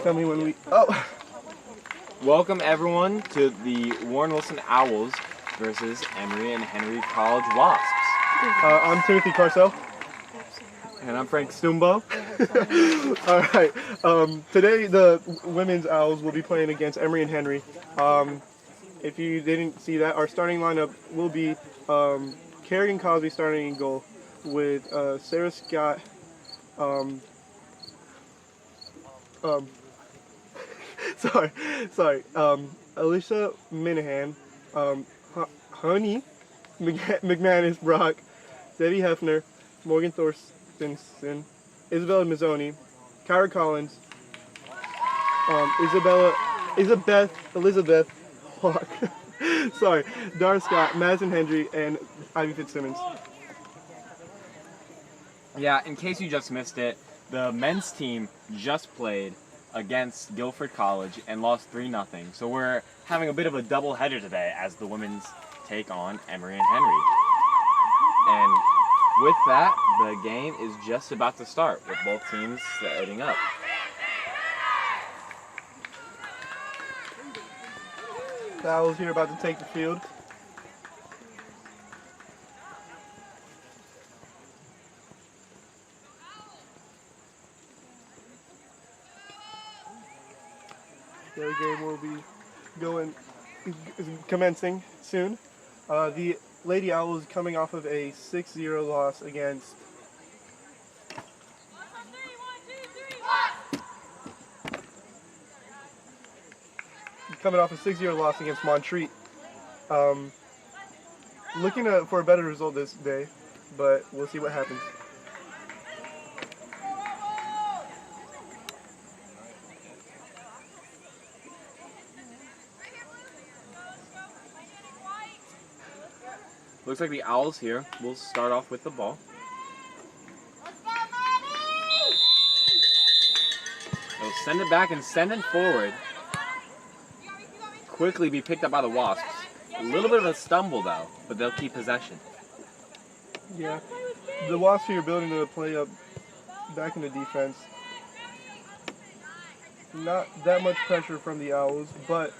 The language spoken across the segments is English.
Tell me when we... Oh! Welcome everyone to the Warren Wilson Owls versus Emory and Henry College Wasps. I'm Timothy Carcel. And I'm Frank Stumbo. Alright, today the women's Owls will be playing against Emory and Henry. If you didn't see that, our starting lineup will be Kerrigan Cosby starting in goal with Sarah Scott, Alicia Minahan, Honey McManus Brock, Debbie Hefner, Morgan Thorstensen, Isabella Mazzoni, Kyra Collins, Elizabeth Hawk, Dara Scott, Madison Hendry, and Ivy Fitzsimmons. Yeah, in case you just missed it, the men's team just played against Guilford College and lost 3-0. So we're having a bit of a double header today as the women's take on Emory and Henry. And with that, the game is just about to start with both teams setting up. The Owls here about to take the field. The game will be commencing soon. The Lady Owls coming off of a 6-0 loss against Montreat. Looking for a better result this day, but we'll see what happens. Looks like the Owls here will start off with the ball. They'll send it back and send it forward. Quickly be picked up by the Wasps. A little bit of a stumble though, but they'll keep possession. Yeah, the Wasps here building the play up back in the defense. Not that much pressure from the Owls, but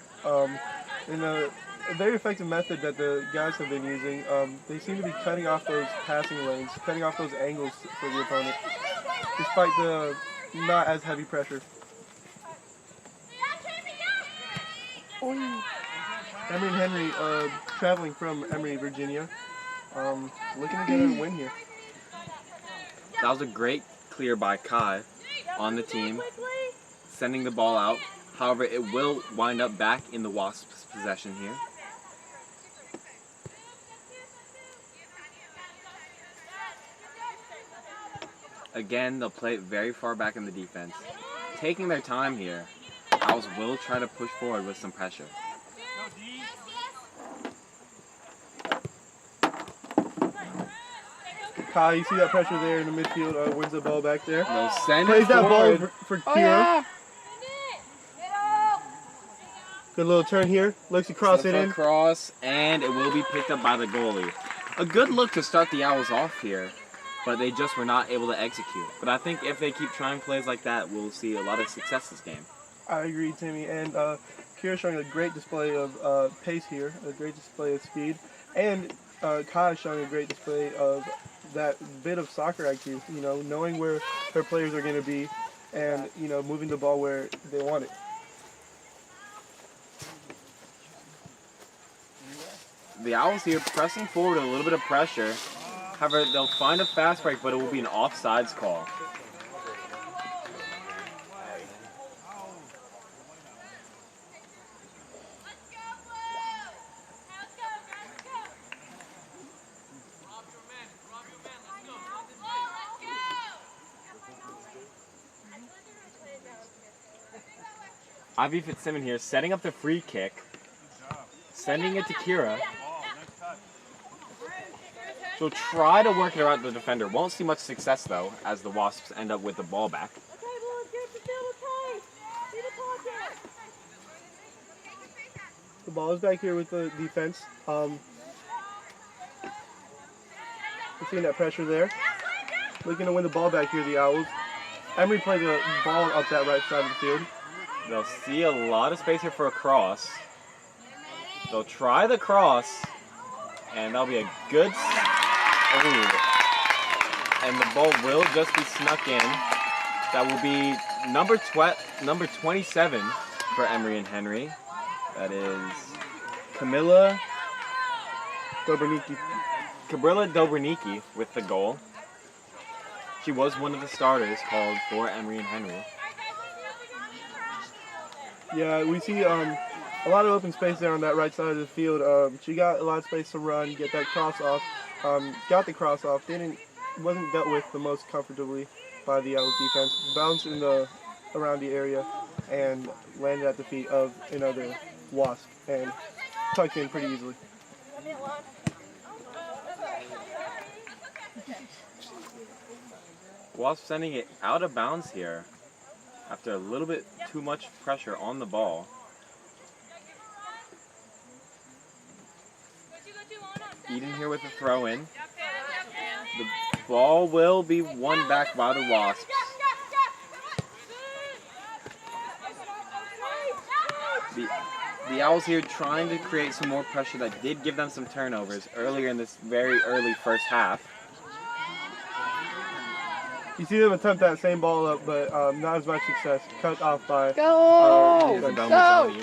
in a very effective method that the guys have been using, they seem to be cutting off those passing lanes, cutting off those angles for the opponent, despite the not as heavy pressure. Emory and Henry, traveling from Emory, Virginia, looking to get a win here. That was a great clear by Kai on the team, sending the ball out. However, it will wind up back in the Wasps' possession here. Again, they'll play it very far back in the defense. Taking their time here, Owls will try to push forward with some pressure. Kai, you see that pressure there in the midfield, wins the ball back there. They'll send Plays it that ball forward. for Kira. Good little turn here, looks to cross it in. Cross, and it will be picked up by the goalie. A good look to start the Owls off here, but they just were not able to execute. But I think if they keep trying plays like that, we'll see a lot of success this game. I agree, Timmy. And Kira showing a great display of pace here, a great display of speed. And Kai showing a great display of that bit of soccer IQ, you know, knowing where her players are going to be and, you know, moving the ball where they want it. The Owls here pressing forward a little bit of pressure. However, they'll find a fast break, but it will be an offsides call. Ivy Fitzsimmons here setting up the free kick, sending it to Kira. She'll try to work it around the defender. Won't see much success though, as the Wasps end up with the ball back. The ball is back here with the defense. We're seeing that pressure there. Looking to win the ball back here, the Owls. Emory plays the ball up that right side of the field. They'll see a lot of space here for a cross. They'll try the cross, and that'll be a good... Ooh. And the ball will just be snuck in. That will be number 27 for Emory and Henry. That is Camilla Dobrnicki with the goal. She was one of the starters called for Emory and Henry. Yeah, we see a lot of open space there on that right side of the field. She got a lot of space to run, get that cross off. Got the cross off. Wasn't dealt with the most comfortably by the Owls defense. Bounced around the area and landed at the feet of another Wasp and tucked in pretty easily. Wasp sending it out of bounds here after a little bit too much pressure on the ball. Eden here with a throw in. The ball will be won back by the Wasps. The Owls here trying to create some more pressure that did give them some turnovers earlier in this very early first half. You see them attempt that same ball up, but not as much success. Cut off by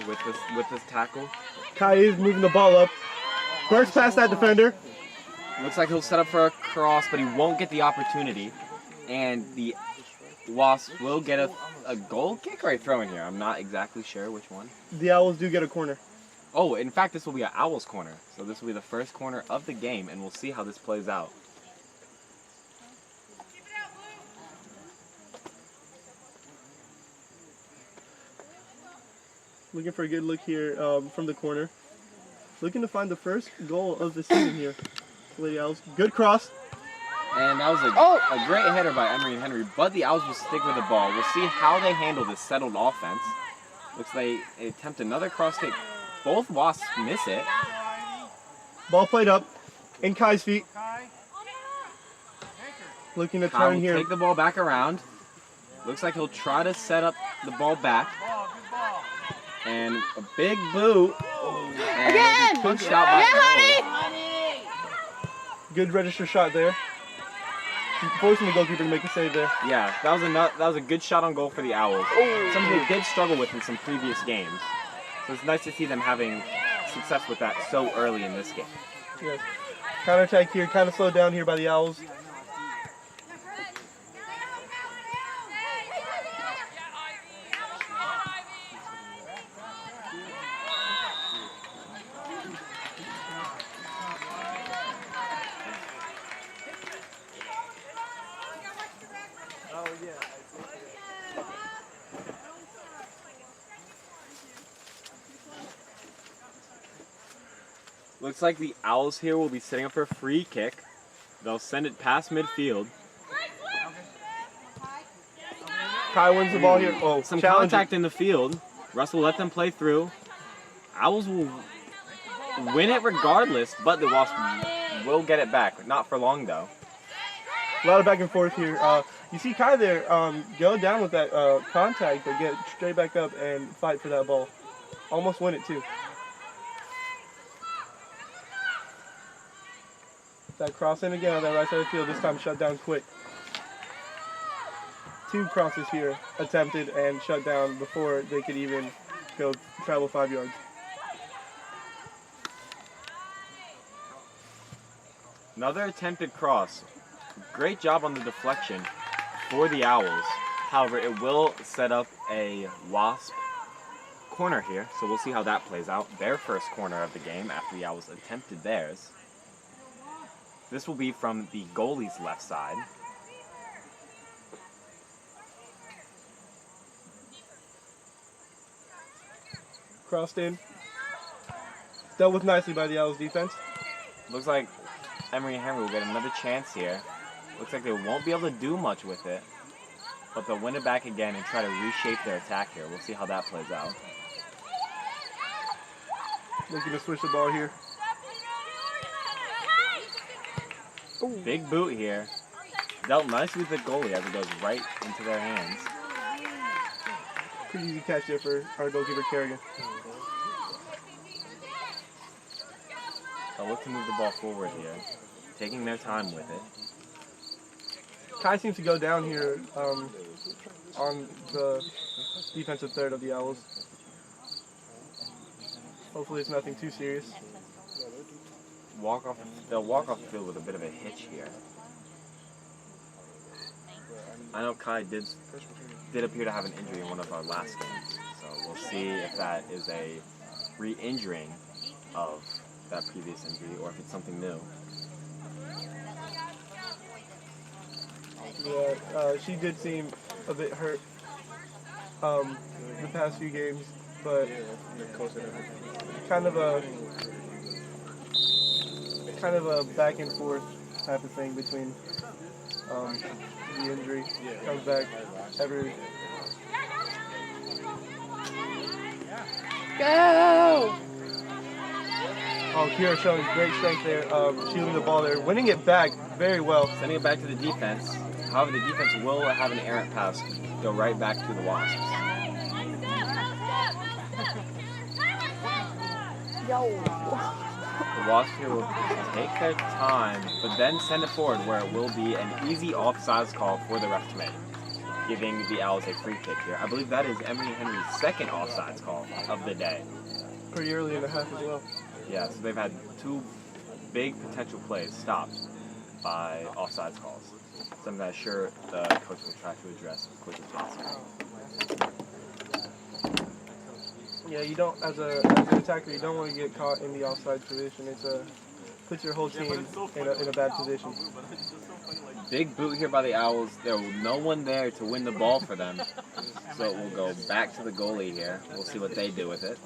with this tackle. Kai is moving the ball up. Burst past that defender. Looks like he'll set up for a cross, but he won't get the opportunity. And the Wasps will get a goal kick or a throw in here. I'm not exactly sure which one. The Owls do get a corner. Oh, in fact, this will be an Owls corner. So this will be the first corner of the game, and we'll see how this plays out. Looking for a good look here from the corner. Looking to find the first goal of the season here. Lady Owls. Good cross. And that was a great header by Emory and Henry, but the Owls will stick with the ball. We'll see how they handle this settled offense. Looks like they attempt another cross kick. Both Wasps miss it. Ball played up. In Kai's feet. Looking to turn here. Take the ball back around. Looks like he'll try to set up the ball back. And a big boot. And Again! Punched out by honey! Good register shot there. Forcing the goalkeeper to make a save there. Yeah, that was a good shot on goal for the Owls. Something they did struggle with in some previous games. So it's nice to see them having success with that so early in this game. Yes. Counterattack here, kind of slowed down here by the Owls. Looks like the Owls here will be setting up for a free kick. They'll send it past midfield. Kai wins the ball here. Oh, some contact in the field. Russ will let them play through. Owls will win it regardless, but the Wasps will get it back. Not for long, though. A lot of back and forth here. You see Kai there go down with that contact, but get straight back up and fight for that ball. Almost win it, too. That cross in again on that right side of the field, this time shut down quick. 2 crosses here attempted and shut down before they could even go travel 5 yards. Another attempted cross. Great job on the deflection for the Owls. However, it will set up a Wasp corner here, so we'll see how that plays out. Their first corner of the game after the Owls attempted theirs. This will be from the goalie's left side. Crossed in. Dealt with nicely by the Owls defense. Looks like Emory and Henry will get another chance here. Looks like they won't be able to do much with it, but they'll win it back again and try to reshape their attack here. We'll see how that plays out. Looking to switch the ball here. Big boot here. Dealt nicely with the goalie as it goes right into their hands. Pretty easy catch there for our goalkeeper Kerrigan. They'll look to move the ball forward here, taking their time with it. Kai seems to go down here on the defensive third of the Owls. Hopefully it's nothing too serious. They'll walk off the field with a bit of a hitch here. I know Kai did appear to have an injury in one of our last games, so we'll see if that is a re-injuring of that previous injury or if it's something new. Yeah, she did seem a bit hurt the past few games, but kind of a back and forth type of thing between the injury. Comes back every. Go! Oh, Kira showing great strength there, shooting the ball there, winning it back very well. Sending it back to the defense. However, the defense will have an errant pass go right back to the Wasps. Yo. The Wasps here will take their time, but then send it forward where it will be an easy offsides call for the ref to make, giving the Owls a free kick here. I believe that is Emory Henry's second offsides call of the day. Pretty early in the half as well. Yeah, so they've had two big potential plays stopped by offsides calls. Something that I'm sure the coach will try to address as quick as possible. Yeah, you don't, as an attacker, you don't want to get caught in the offside position. It's puts your whole team in a bad position. Big boot here by the Owls. There was no one there to win the ball for them. So it will go back to the goalie here. We'll see what they do with it.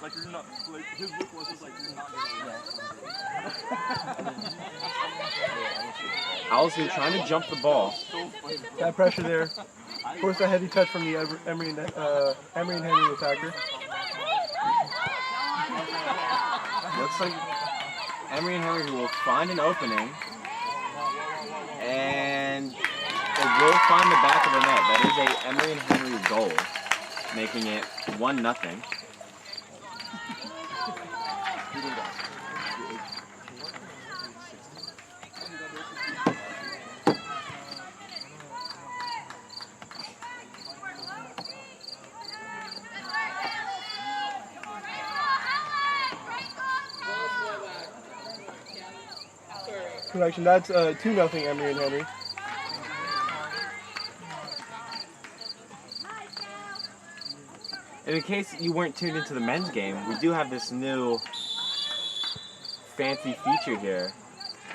Like you're not, like his look was just like you're not Owls here trying to jump the ball. That pressure there. Forced a heavy touch from the Emory and Henry attacker. Looks like Emory and Henry will find an opening. And it will find the back of the net. That is a Emory and Henry goal, making it 1-0. Correction, that's 2-0 Emory and Henry. In case you weren't tuned into the men's game, we do have this new fancy feature here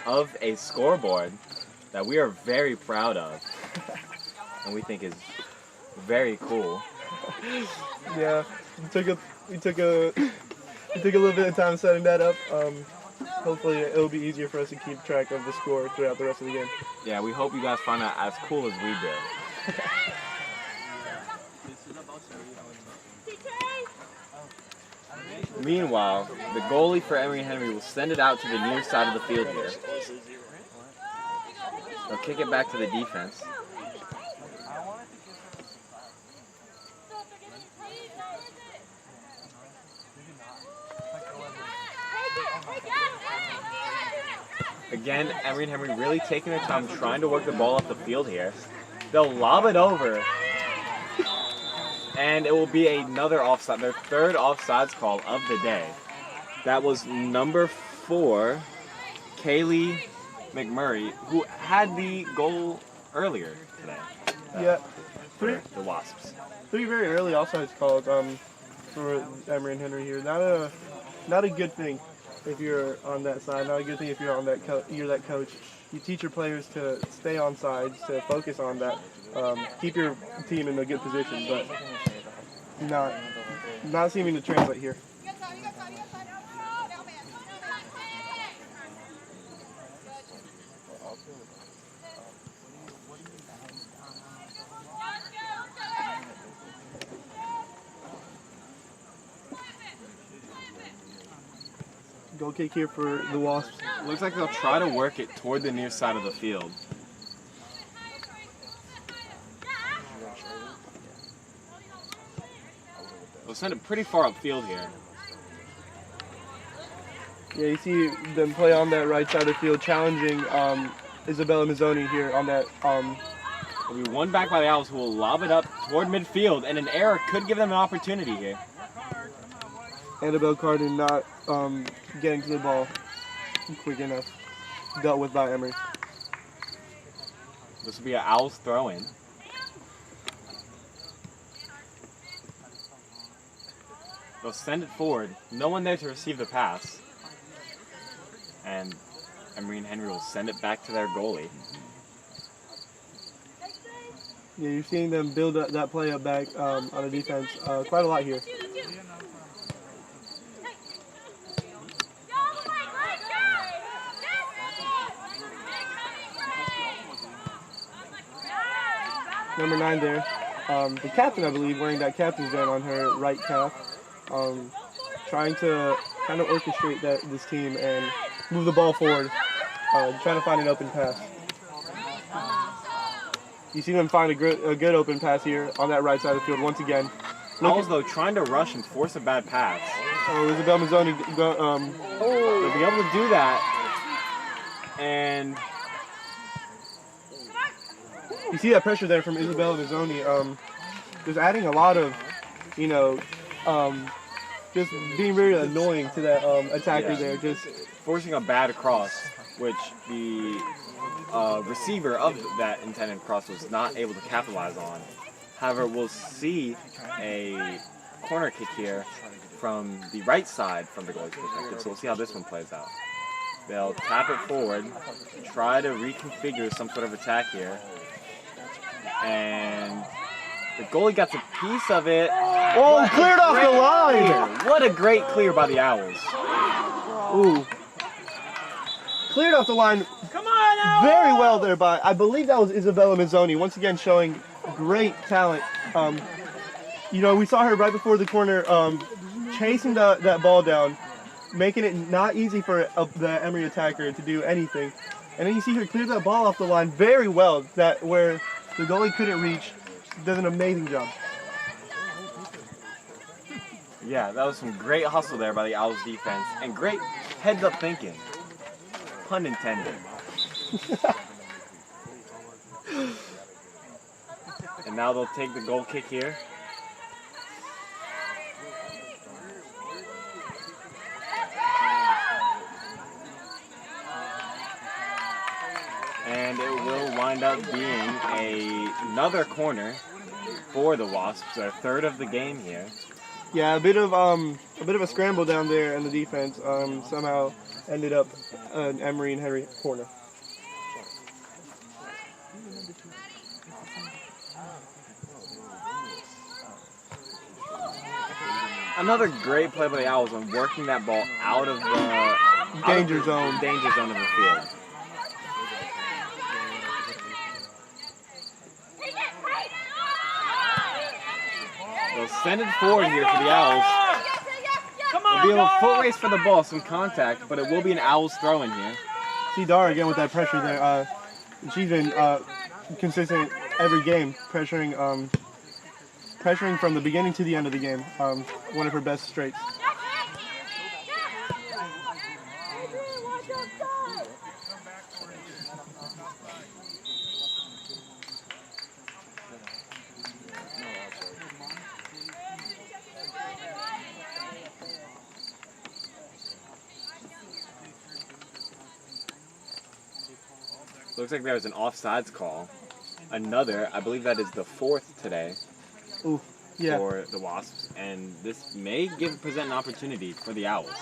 of a scoreboard that we are very proud of and we think is very cool. Yeah, we took a little bit of time setting that up. Hopefully it'll be easier for us to keep track of the score throughout the rest of the game. Yeah, we hope you guys find that as cool as we do. Meanwhile, the goalie for Emory Henry will send it out to the near side of the field here. They'll kick it back to the defense. Again, Emory and Henry really taking their time trying to work the ball up the field here. They'll lob it over. And it will be another offside, their third offsides call of the day. That was number 4, Kaylee McMurray, who had the goal earlier today. Yeah, For the Wasps. 3 very early offsides calls for Emory and Henry here. Not a good thing if you're on that side. Not a good thing if you're on that you're that coach. You teach your players to stay on sides, to focus on that, keep your team in a good position, but not seeming to translate here. Goal kick here for the Wasps. Looks like they'll try to work it toward the near side of the field. They'll send it pretty far upfield here. Yeah, you see them play on that right side of the field, challenging Isabella Mazzoni here on that. It'll be one back by the Owls who will lob it up toward midfield, and an error could give them an opportunity here. Annabelle Carter not getting to the ball quick enough. Dealt with by Emory. This will be an Owls throw-in. They'll send it forward. No one there to receive the pass. And Emory and Henry will send it back to their goalie. Yeah, you're seeing them build that play up back on the defense quite a lot here. Number 9 there. The captain, I believe, wearing that captain's band on her right calf. Trying to kind of orchestrate this team and move the ball forward. Trying to find an open pass. You see them find a good open pass here on that right side of the field once again. Owls, though, trying to rush and force a bad pass. Oh, Isabel Mazzoni. They'll be able to do that. And you see that pressure there from Isabella Mazzoni. Just adding a lot of, just being very annoying to that attacker there. Just forcing a bad cross, which the receiver of that intended cross was not able to capitalize on. However, we'll see a corner kick here from the right side from the goalie's perspective, so we'll see how this one plays out. They'll tap it forward, try to reconfigure some sort of attack here, and the goalie gets a piece of it. oh, cleared off the line! What a great clear by the Owls. Ooh. Cleared off the line. Come on, Very well there by, I believe that was Isabella Mazzoni, once again showing great talent. We saw her right before the corner chasing that ball down, making it not easy for the Emory attacker to do anything. And then you see her clear that ball off the line very well, where the goalie couldn't reach. Does an amazing job. Yeah, that was some great hustle there by the Owls defense, and great heads-up thinking. Pun intended. And now they'll take the goal kick here. And it will wind up being another corner for the Wasps, their third of the game here. Yeah, a bit of a scramble down there in the defense. Somehow ended up an Emory and Henry corner. Another great play by the Owls on working that ball out of the Danger zone of the field. They'll send it forward here for the Owls. It'll be a foot race for the ball, some contact, but it will be an Owls throw-in here. See Dara again with that pressure there. She's been consistent every game, pressuring from the beginning to the end of the game. One of her best straights. Looks like there was an offsides call. Another, I believe that is the fourth today. Ooh, yeah. For the Wasps, and this may present an opportunity for the Owls.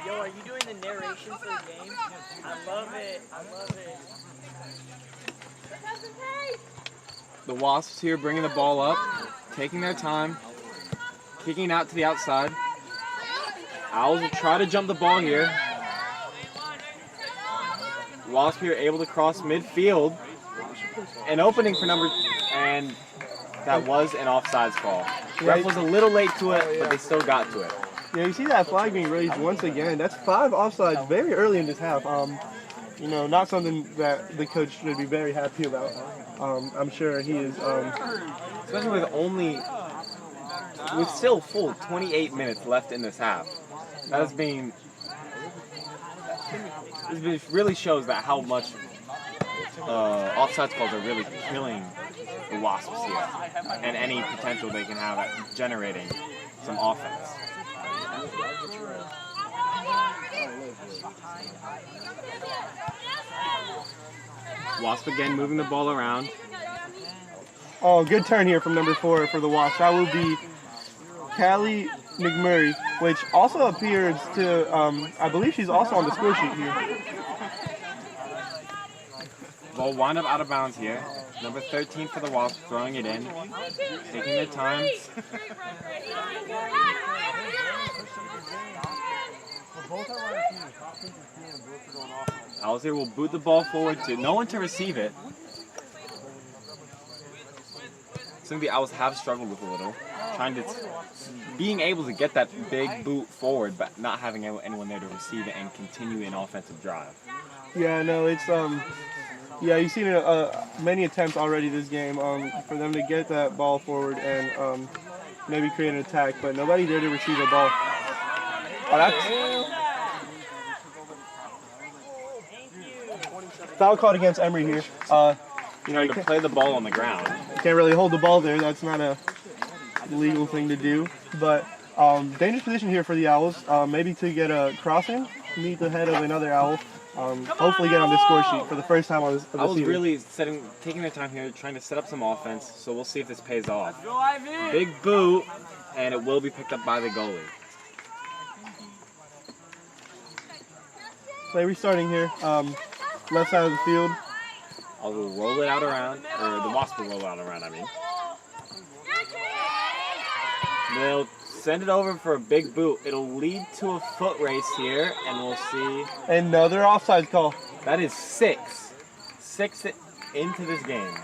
Yo, are you doing the narration for the game? I love it. The Wasps here bringing the ball up, taking their time, kicking out to the outside. Owls will try to jump the ball here. Wasps here able to cross midfield. an opening for and that was an offsides call. Ref was a little late to it, but they still got to it. Yeah, you see that flag being raised once again. That's 5 offsides very early in this half. You know, not something that the coach should be very happy about. I'm sure he is. Especially with still full 28 minutes left in this half. This really shows that how much offsides calls are really killing the Wasps here, and any potential they can have at generating some offense. Wasp again moving the ball around. Oh, good turn here from number 4 for the Wasps. That will be Callie McMurray, which also appears to, I believe she's also on the score sheet here. Ball wound up out of bounds here. Number 13 for the Wasps throwing it in, taking their time. Alzir will boot the ball forward to no one to receive it. Something the Owls have struggled with a little, being able to get that big boot forward, but not having anyone there to receive it and continue an offensive drive. Yeah, no, it's yeah, you've seen many attempts already this game for them to get that ball forward and maybe create an attack, but nobody there to receive a ball. Oh, that's foul called against Emory here. You know, Trying to play the ball on the ground. Can't really hold the ball there. That's not a legal thing to do. But dangerous position here for the Owls. Maybe to get a crossing, meet the head of another Owl. Hopefully get on this score sheet for the first time on this season. Owls really taking their time here, trying to set up some offense. So we'll see if this pays off. Big boot, and it will be picked up by the goalie. Play restarting here. Left side of the field. Owls will roll it out around, or the Wasps will roll it out around, I mean. They'll send it over for a big boot. It'll lead to a foot race here, and we'll see. Another offside call. That is 6. 6 into this game.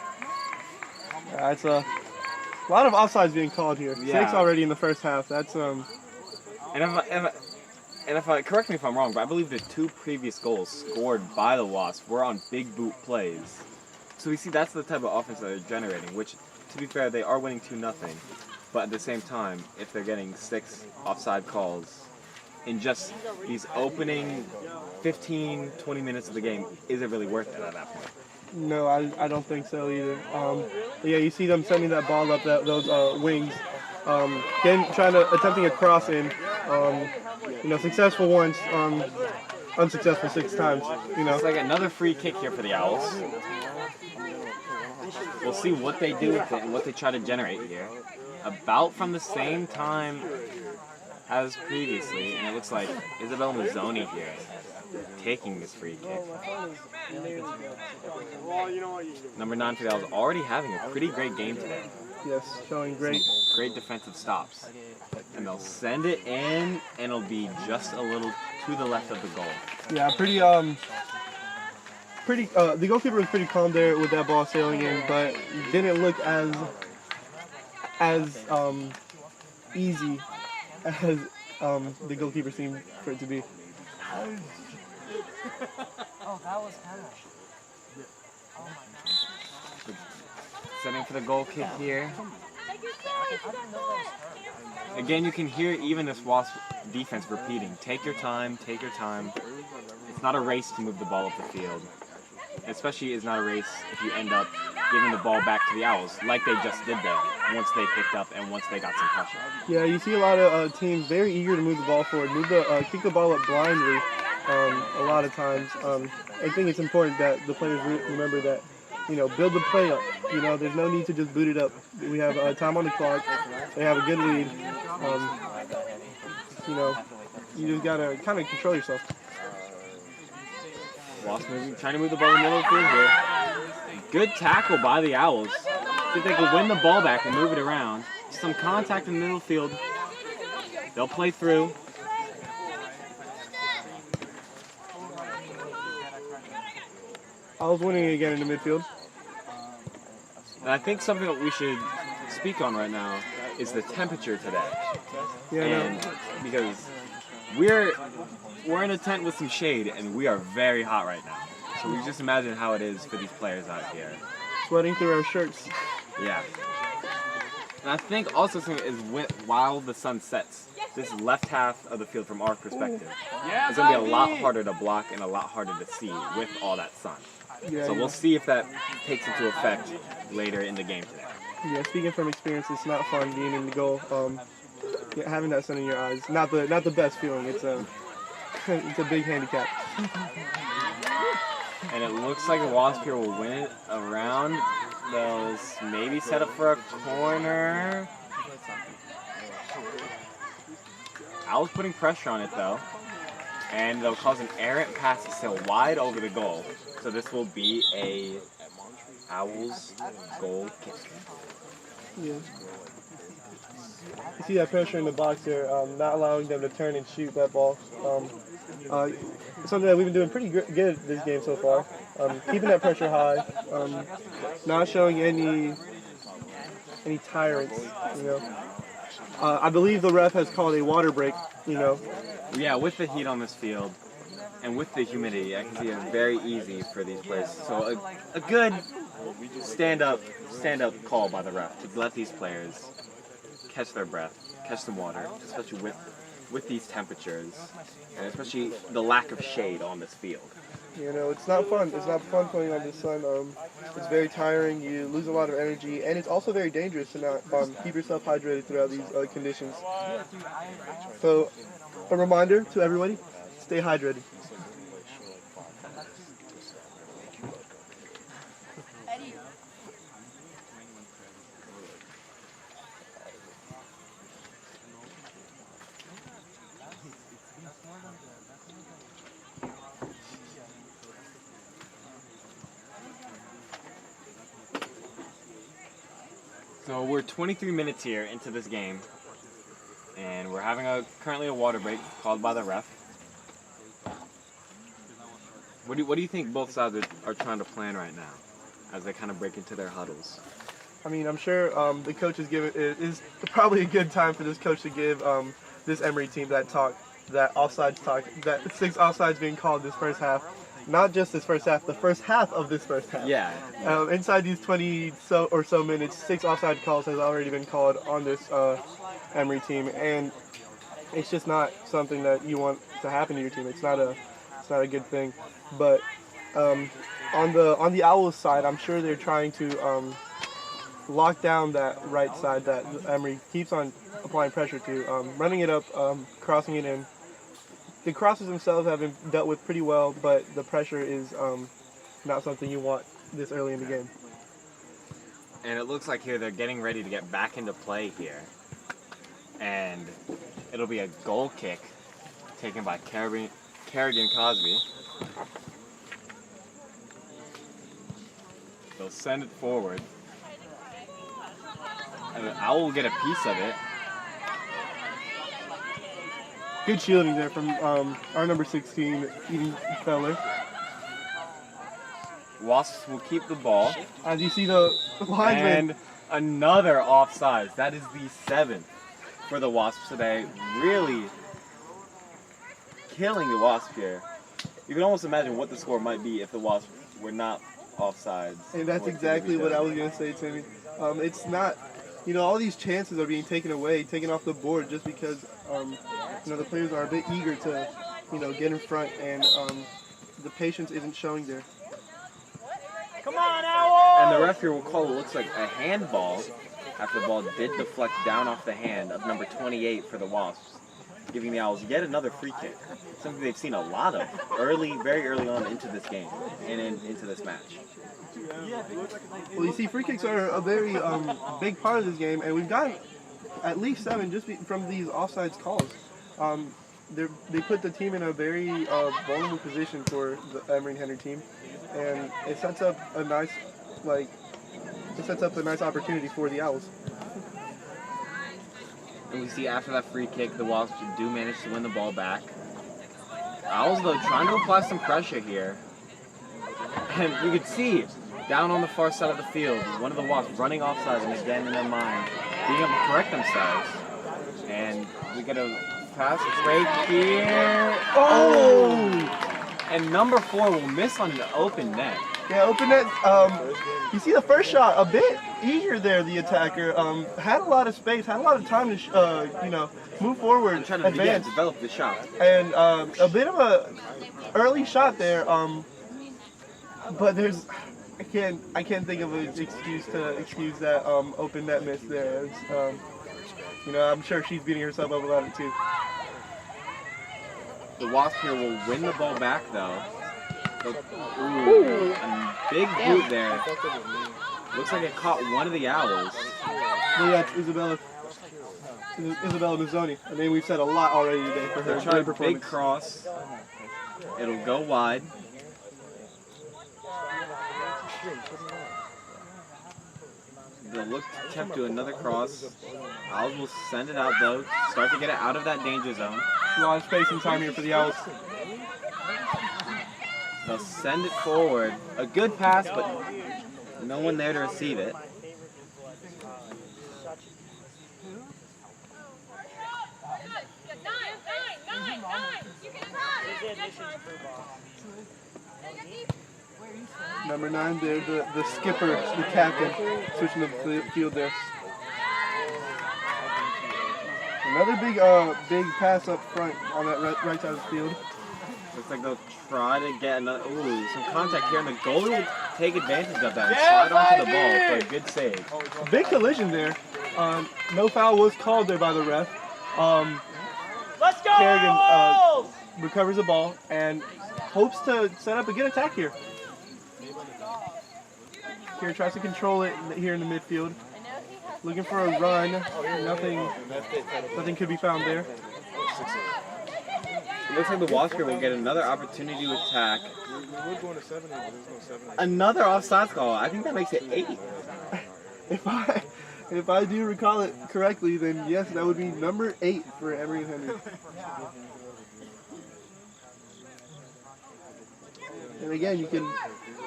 That's a lot of offsides being called here. Yeah. 6 already in the first half. That's And if I correct me if I'm wrong, but I believe the 2 previous goals scored by the Wasps were on big boot plays. So we see that's the type of offense that they're generating, which, to be fair, they are winning 2-0. But at the same time, if they're getting 6 offside calls in just these opening 15, 20 minutes of the game, is it really worth it at that point? no, I don't think so either. Yeah, you see them sending that ball up those wings, attempting a cross in. You know, successful once, unsuccessful 6 times. You know, It's like another free kick here for the Owls. We'll see what they do with it and what they try to generate here. About from the same time as previously, and it looks like Isabel Mazzoni here taking this free kick. Number 9 for the Owls already having a pretty great game today. yes, showing great. Great defensive stops. And they'll send it in, and it'll be just a little to the left of the goal. Yeah, the goalkeeper was pretty calm there with that ball sailing in, but didn't look as easy as the goalkeeper seemed for it to be. Oh, that was kind of. Setting for the goal kick here. Again, you can hear even this Wasp defense repeating, take your time, take your time. It's not a race to move the ball up the field. Especially it's not a race if you end up giving the ball back to the Owls, like they just did there, once they picked up and once they got some pressure. Yeah, you see a lot of teams very eager to move the ball forward, kick the ball up blindly a lot of times. I think it's important that the players remember that, you know, build the play up. You know, there's no need to just boot it up. We have time on the clock. They have a good lead. You know, you just got to kind of control yourself. Wasp trying to move the ball in the middle of the field here. Good tackle by the Owls. See if they can win the ball back and move it around. Some contact in the middle of the field. They'll play through. I was winning again in the midfield. And I think something that we should speak on right now is the temperature today. Yeah, And because we're in a tent with some shade, and we are very hot right now. So we just imagine how it is for these players out here. sweating through our shirts. Yeah. And I think also something is while the sun sets, this left half of the field from our perspective, it's going to be a lot harder to block and a lot harder to see with all that sun. Yeah, So we'll see if that takes into effect later in the game today. Yeah, speaking from experience, it's not fun being in the goal. Yeah, having that sun in your eyes, not the best feeling. It's a it's a big handicap. And it looks like the Wasp here will win it around. They'll maybe set up for a corner. Owls putting pressure on it though. And they'll cause an errant pass to sail wide over the goal. So this will be a Owls goal kick. Yeah. You see that pressure in the box there, not allowing them to turn and shoot that ball. Something that we've been doing pretty good this game so far. Keeping that pressure high, not showing any tyrants. You know, I believe the ref has called a water break. You know. Yeah, with the heat on this field and with the humidity, I can see it's very easy for these players. So a good stand up call by the ref to let these players catch their breath, catch some water, especially with these temperatures, and especially the lack of shade on this field. You know, it's not fun. It's not fun playing on the sun. It's very tiring. You lose a lot of energy, and it's also very dangerous to not keep yourself hydrated throughout these conditions. So, a reminder to everybody: stay hydrated. So we're 23 minutes here into this game, and we're having currently a water break called by the ref. What do you think both sides are trying to plan right now, as they kind of break into their huddles? I mean, I'm sure the coach is giving. It is probably a good time for this coach to give this Emory team that offsides talk, that 6 offsides being called this first half. Not just this first half, the first half of this first half. Yeah. Inside these 20 or so minutes, 6 offside calls has already been called on this Emory team, and it's just not something that you want to happen to your team. It's not a good thing. But on the Owls side, I'm sure they're trying to lock down that right side that Emory keeps on applying pressure to, running it up, crossing it in. The crosses themselves have been dealt with pretty well, but the pressure is not something you want this early in the game. And it looks like here they're getting ready to get back into play here. And it'll be a goal kick taken by Kerrigan Cosby. They'll send it forward. And the Owl will get a piece of it. Good shielding there from our number 16, Eden Feller. Wasps will keep the ball. As you see the linesman. And another offsides. That is the 7th for the Wasps today. Really killing the Wasps here. You can almost imagine what the score might be if the Wasps were not offsides. And that's exactly what I was going to say, Timmy. It's not, all these chances are being taken off the board just because, the players are a bit eager to, get in front, and the patience isn't showing there. Come on, Owl! And the ref here will call it looks like a handball after the ball did deflect down off the hand of number 28 for the Wasps, giving the Owls yet another free kick. Something they've seen a lot of very early on into this game and into this match. Well, you see, free kicks are a very big part of this game, and we've got at least 7 just from these offsides calls. They put the team in a very vulnerable position for the Emory and Henry team, and it sets up a nice opportunity for the Owls. And we see after that free kick, the Wasps do manage to win the ball back. Owls, though, trying to apply some pressure here. And you can see Down on the far side of the field, one of the Wasps running offside, and again in their mind, being able to correct themselves. And we get a pass right here. Oh! And number 4 will miss on the open net. Yeah, open net. You see the first shot, a bit eager there. The attacker had a lot of space, had a lot of time to, move forward, I'm trying to advance, develop the shot. and a bit of a early shot there. But there's, I can't think of an excuse to excuse that open net miss there. It's, I'm sure she's beating herself up about it too. The Wasp here will win the ball back though. Ooh, a big boot there. Looks like it caught one of the Owls. Well, yeah, it's Isabella Mazzoni. I mean, we've said a lot already today for her. They'll try a performance. big cross. It'll go wide. They'll look to attempt to another cross. Owls will send it out though. Start to get it out of that danger zone. A lot of space and time here for the Owls. They'll send it forward. A good pass, but no one there to receive it. Number 9 there, the skipper, the captain, switching the field there. Another big pass up front on that right side of the field. Looks like they'll try to get another. Ooh, some contact here, and the goalie will take advantage of that and slide onto the ball for a good save. A big collision there. No foul was called there by the ref. Let's go! Kerrigan recovers the ball and hopes to set up a good attack here. Here tries to control it here in the midfield. Looking for a run. Nothing could be found there. It looks like the Wasp here will get another opportunity to attack. Another offside call. I think that makes it 8. If I do recall it correctly, then yes, that would be number 8 for Emory and Henry. And again, you can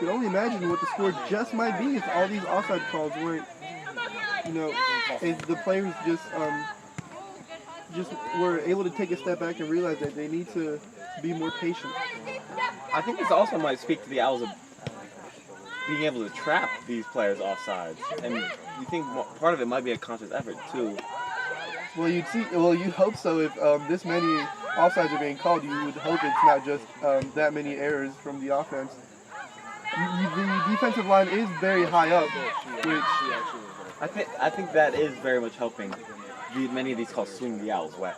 only imagine what the score just might be if all these offside calls weren't, if the players just were able to take a step back and realize that they need to be more patient. I think this also might speak to the Owls of being able to trap these players offsides, and you think part of it might be a conscious effort too. Well, you'd hope so. If this many offsides are being called, you would hope it's not just that many errors from the offense. The defensive line is very high up, which I think that is very much helping many of these calls swing the Owls' way.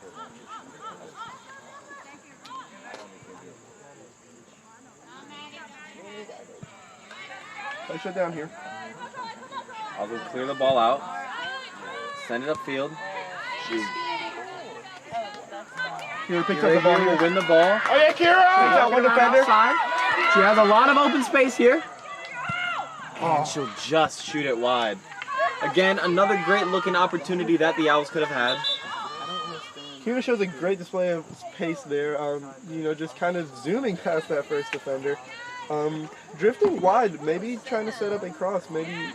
I shut down here. Owls will clear the ball out, send it upfield. Kira picks up the ball. Will win the ball. Oh yeah, Kira! Got one defender. She has a lot of open space here. And she'll just shoot it wide. Again, another great looking opportunity that the Owls could have had. Kira shows a great display of pace there. Just kind of zooming past that first defender. Drifting wide, maybe trying to set up a cross, maybe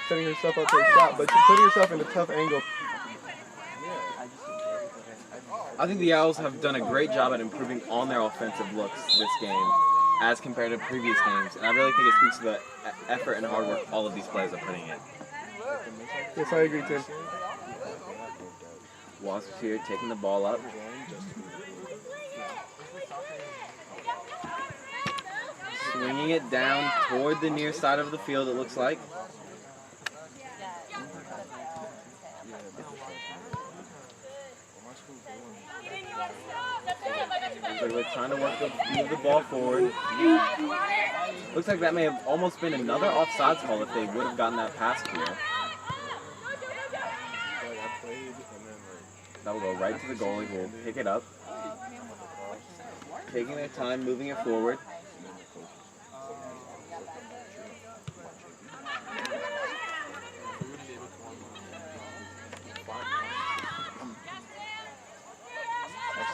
setting herself up for a shot, but she's putting herself in a tough angle. I think the Owls have done a great job at improving on their offensive looks this game as compared to previous games, and I really think it speaks to the effort and hard work all of these players are putting in. Yes, I agree, Tim. Wasps here taking the ball up. Swinging it down toward the near side of the field, it looks like. So they're trying to move the ball forward. Looks like that may have almost been another offsides call if they would have gotten that pass clear. That will go right to the goalie who will pick it up. Taking their time, moving it forward.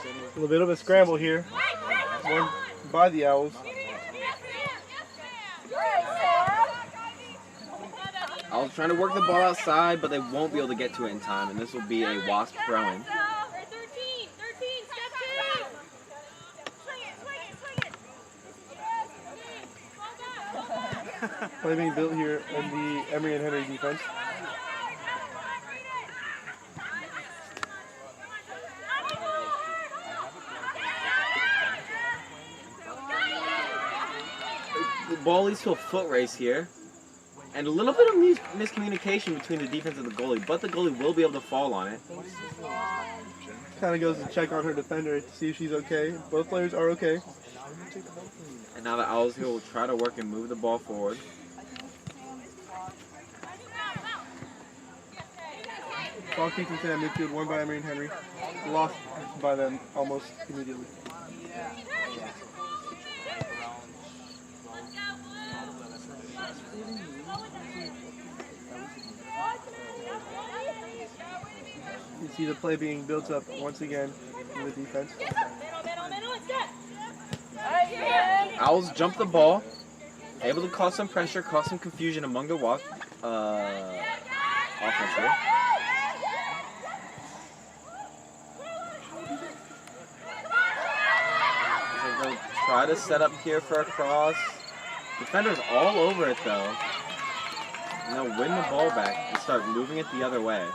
A little bit of a scramble here. One by the Owls. Owls trying to work the ball outside, but they won't be able to get to it in time, and this will be a Wasp throw-in. Play being built here in the Emory and Henry defense. The ball leads to a foot race here, and a little bit of miscommunication between the defense and the goalie, but the goalie will be able to fall on it. Kind of goes to check on her defender to see if she's okay. Both players are okay. And now the Owls here will try to work and move the ball forward. Ball kicked into that midfield, won by Emory and Henry. Lost by them almost immediately. You see the play being built up once again in the defense. Owls jump the ball, able to cause some pressure, cause some confusion among the Wasp offense here. So they'll try to set up here for a cross. Defenders all over it though. And they'll win the ball back and start moving it the other way.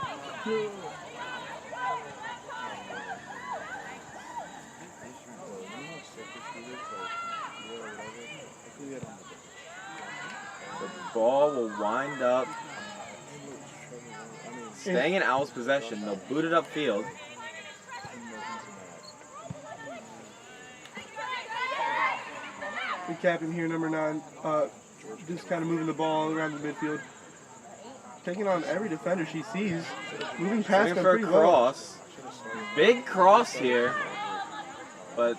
The ball will wind up staying in Owls' possession. They'll boot it upfield. The captain here, number 9, just kind of moving the ball around the midfield. Taking on every defender she sees. Moving past them For a pretty well. cross. Big cross here. But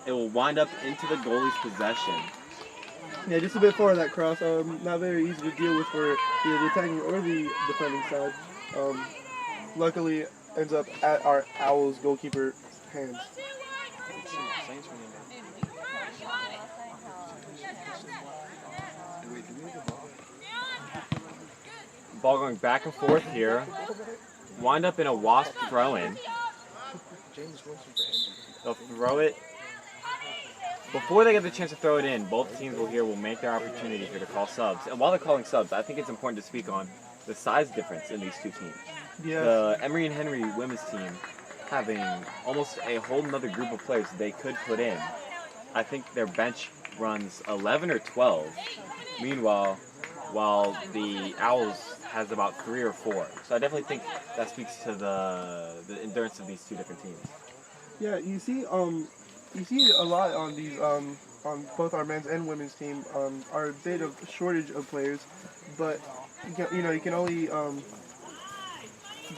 it will wind up into the goalie's possession. Yeah, just a bit forward of that cross. Not very easy to deal with for either the attacking or the defending side. Luckily, ends up at our Owls goalkeeper's hands. Ball going back and forth here. Wind up in a Wasp throw-in. They'll throw it. Before they get the chance to throw it in, both teams will make their opportunity here to call subs. And while they're calling subs, I think it's important to speak on the size difference in these two teams. Yeah. The Emory and Henry women's team having almost a whole nother group of players they could put in. I think their bench runs 11 or 12. Meanwhile, while the Owls has about 3 or 4. So I definitely think that speaks to the endurance of these two different teams. Yeah, you see a lot on these on both our men's and women's team are a bit of shortage of players, but you can only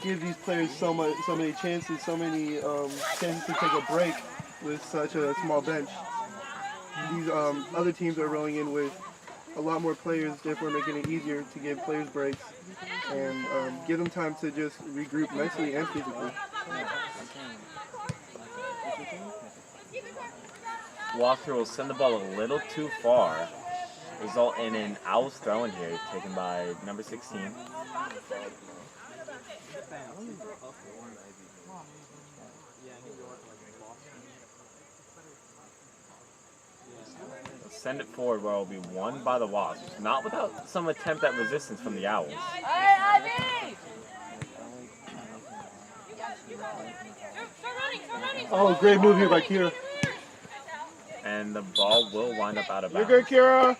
give these players so many chances, so many chances to take a break with such a small bench. These other teams are rolling in with a lot more players, therefore making it easier to give players breaks and give them time to just regroup mentally and physically. Walker will send the ball a little too far, result in an Owls throw-in here, taken by number 16. Send it forward where it will be won by the Wasps, not without some attempt at resistance from the Owls. Oh, great move here by Kira. And the ball will wind up out of bounds. You're good, Kira.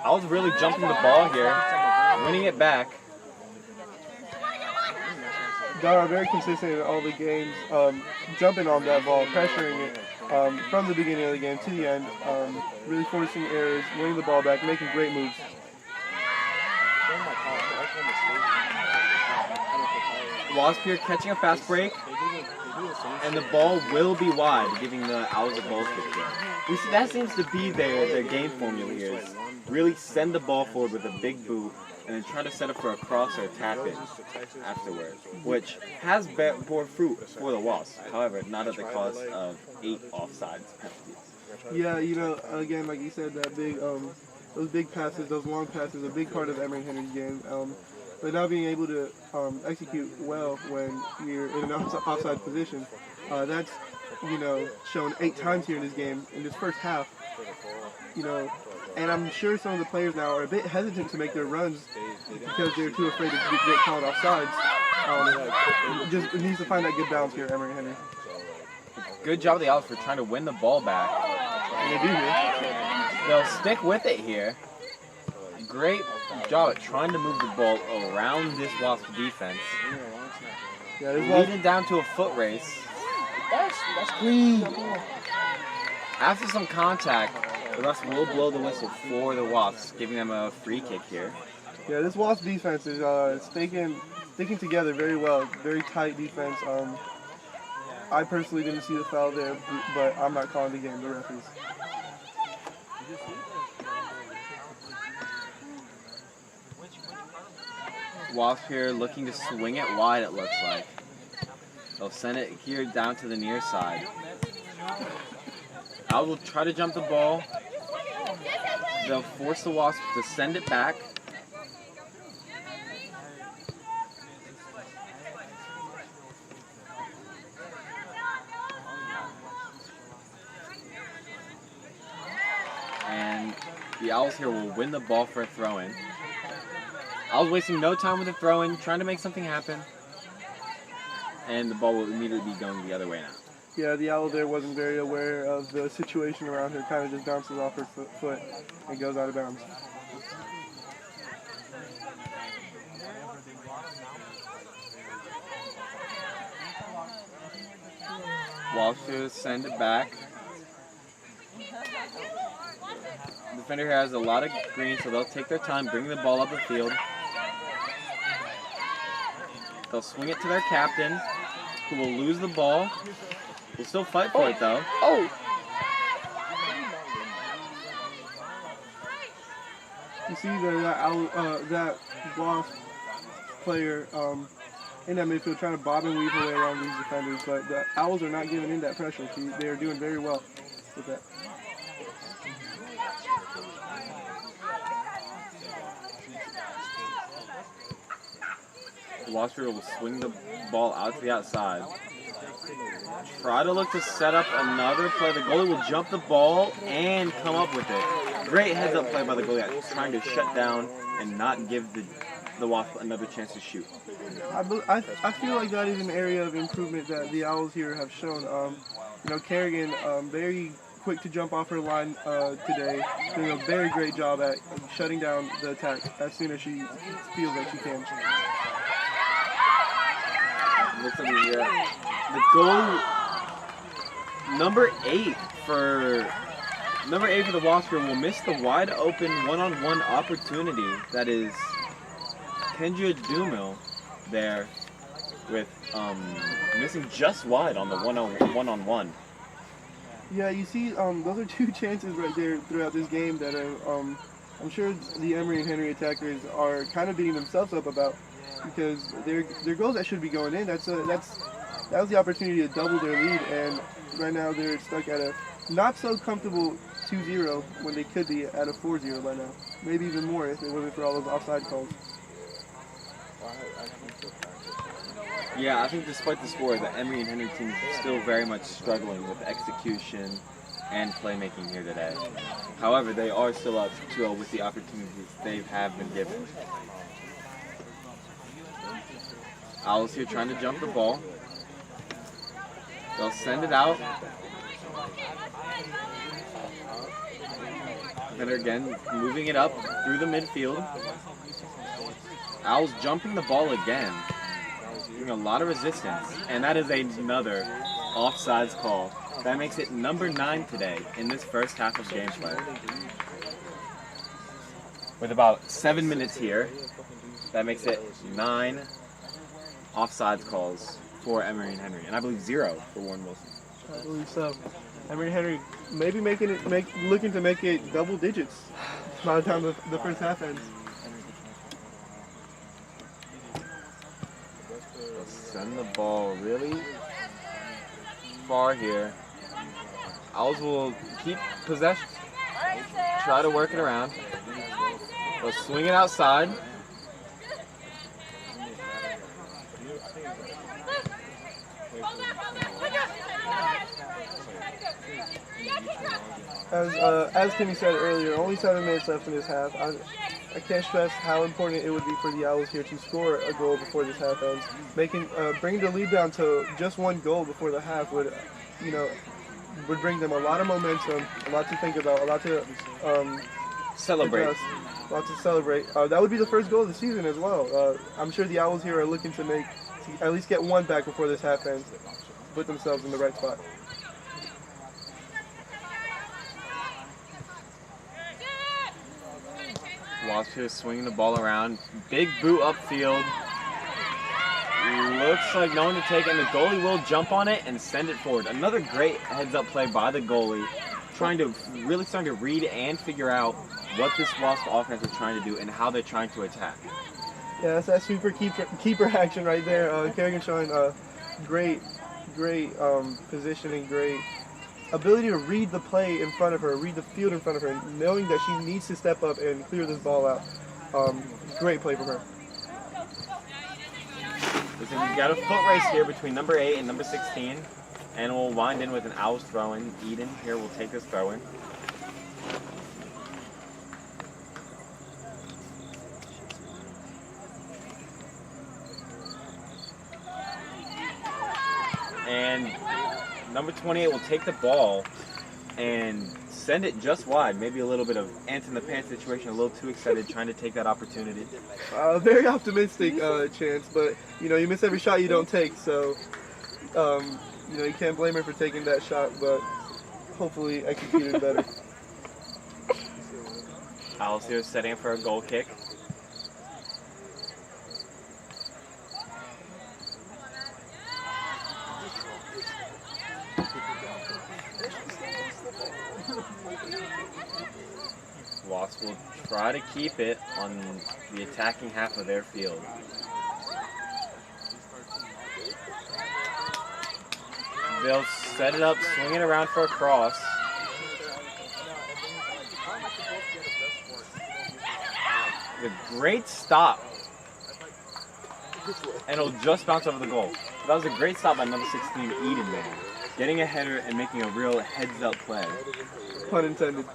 I was really jumping the ball here, winning it back. Dara very consistent in all the games, jumping on that ball, pressuring it from the beginning of the game to the end, really forcing errors, winning the ball back, making great moves. Wasp here catching a fast break, and the ball will be wide, giving the Owls a ball kick here. That seems to be their game formula here. Is really send the ball forward with a big boot, and then try to set up for a cross or tap it afterward, which has bore fruit for the Wasps. However, not at the cost of 8 offsides penalties. Yeah, you know, again, like you said, that big, those big passes, those long passes, a big part of Emory and Henry's game. But now being able to execute well when you're in an offside position, that's, you know, shown 8 times here in this game, in this first half. You know, and I'm sure some of the players now are a bit hesitant to make their runs because they're too afraid to get called offsides. Just needs to find that good balance here, Emory and Henry. Good job of the Owls for trying to win the ball back. And they do here. They'll stick with it here. Great job at trying to move the ball around this Wasp defense. Yeah, this was Leading down to a foot race. That's clean. After some contact, the refs will blow the whistle for the Wasps, giving them a free kick here. Yeah, this Wasp defense is sticking together very well. Very tight defense. I personally didn't see the foul there, but I'm not calling the game. The ref is. Wasp here looking to swing it wide, it looks like. They'll send it here down to the near side. Owls will try to jump the ball. They'll force the Wasps to send it back. And the Owls here will win the ball for a throw-in. Owls wasting no time with the throw-in, trying to make something happen. And the ball will immediately be going the other way now. Yeah, the Owl there wasn't very aware of the situation around her. Kind of just bounces off her foot and goes out of bounds. Walsh to send it back. The defender here has a lot of green, so they'll take their time, bring the ball up the field. They'll swing it to their captain, who will lose the ball. Will still fight for it though. Oh, You see that Wasp player in that midfield trying to bob and weave her way around these defenders, but the Owls are not giving in that pressure. They are doing very well with that. The Wasp will swing the ball out to the outside. Try to look to set up another play. The goalie will jump the ball and come up with it. Great heads-up play by the goalie, trying to shut down and not give the Wasp another chance to shoot. I feel like that is an area of improvement that the Owls here have shown. You know, Kerrigan, very quick to jump off her line today, doing a very great job at shutting down the attack as soon as she feels that she can. The goal number 8 for the Wasp will miss the wide open one-on-one opportunity. That is Kendra Dumil there with missing just wide on the one-on-one. Yeah, you see, those are 2 chances right there throughout this game that are, I'm sure the Emory and Henry attackers are kind of beating themselves up about, because they're goals that should be going in. That was the opportunity to double their lead, and right now they're stuck at a not so comfortable 2-0 when they could be at a 4-0 by now. Maybe even more if it wasn't for all those offside calls. Yeah, I think despite the score, the Emory and Henry team is still very much struggling with execution and playmaking here today. However, they are still up 2-0 with the opportunities they have been given. Owls here trying to jump the ball. They'll send it out. And again, moving it up through the midfield. Owls jumping the ball again. Doing a lot of resistance. And that is another offsides call. That makes it number 9 today in this first half of gameplay. With about 7 minutes here, that makes it 9 offsides calls for Emory and Henry. And I believe 0 for Warren Wilson. I believe so. Emory Henry maybe looking to make it double digits by the time the first half ends. Send the ball really far here. Owls will keep possession. Try to work it around. They'll swing it outside. As Timmy said earlier, only 7 minutes left in this half. I can't stress how important it would be for the Owls here to score a goal before this half ends. Bringing the lead down to just 1 goal before the half would bring them a lot of momentum, a lot to think about, a lot to Celebrate. adjust, a lot to celebrate. That would be the first goal of the season as well. I'm sure the Owls here are looking to at least get 1 back before this half ends, put themselves in the right spot. Wasp here swinging the ball around. Big boot upfield. Looks like no one to take it, and the goalie will jump on it and send it forward. Another great heads-up play by the goalie, starting to read and figure out what this Wasp offense is trying to do and how they're trying to attack. Yeah, that's that super keeper action right there. Kerrigan showing great positioning, great ability to read the play in front of her, read the field in front of her, knowing that she needs to step up and clear this ball out. Great play from her. Listen, we've got a foot race here between number 8 and number 16, and we'll wind in with an Owls throw-in. Eden here will take this throw-in. And number 28 will take the ball and send it just wide. Maybe a little bit of ants in the pants situation, a little too excited, trying to take that opportunity. Very optimistic chance, but you miss every shot you don't take, so you can't blame her for taking that shot, but hopefully executed better. Owls here setting up for a goal kick. Wasps will try to keep it on the attacking half of their field. They'll set it up, swing it around for a cross. A great stop. And it'll just bounce over the goal. That was a great stop by number 16, Eden there. Getting a header and making a real heads-up play. Pun intended.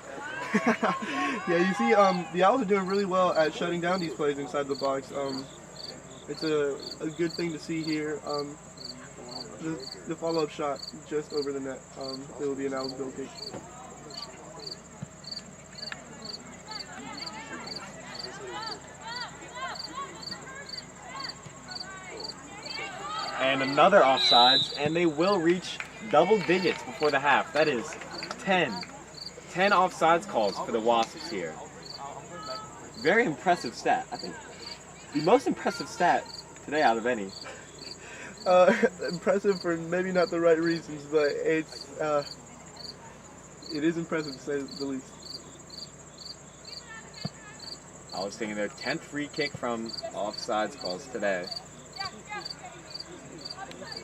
Yeah, you see, the Owls are doing really well at shutting down these plays inside the box. It's a good thing to see here. The follow-up shot just over the net. It will be an Owls goal kick. And another offsides, and they will reach double digits before the half. That is 10 offsides calls for the Wasps here. Very impressive stat, I think. The most impressive stat today out of any. Impressive for maybe not the right reasons, but it is impressive to say the least. I was taking their 10th free kick from offsides calls today.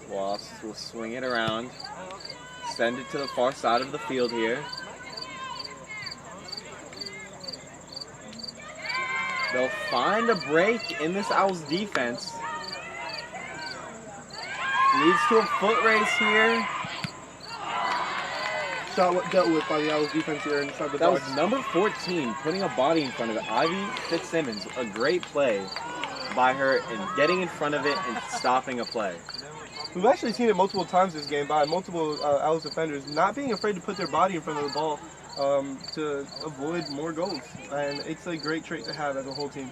Wasps will swing it around, send it to the far side of the field here. They'll find a break in this Owls defense. Leads to a foot race here. Shot dealt with by the Owls defense here inside the That box. was number 14, putting a body in front of it. Ivy Fitzsimmons, a great play by her in getting in front of it and stopping a play. We've actually seen it multiple times this game by multiple Owls defenders not being afraid to put their body in front of the ball to avoid more goals. And it's a great trait to have as a whole team.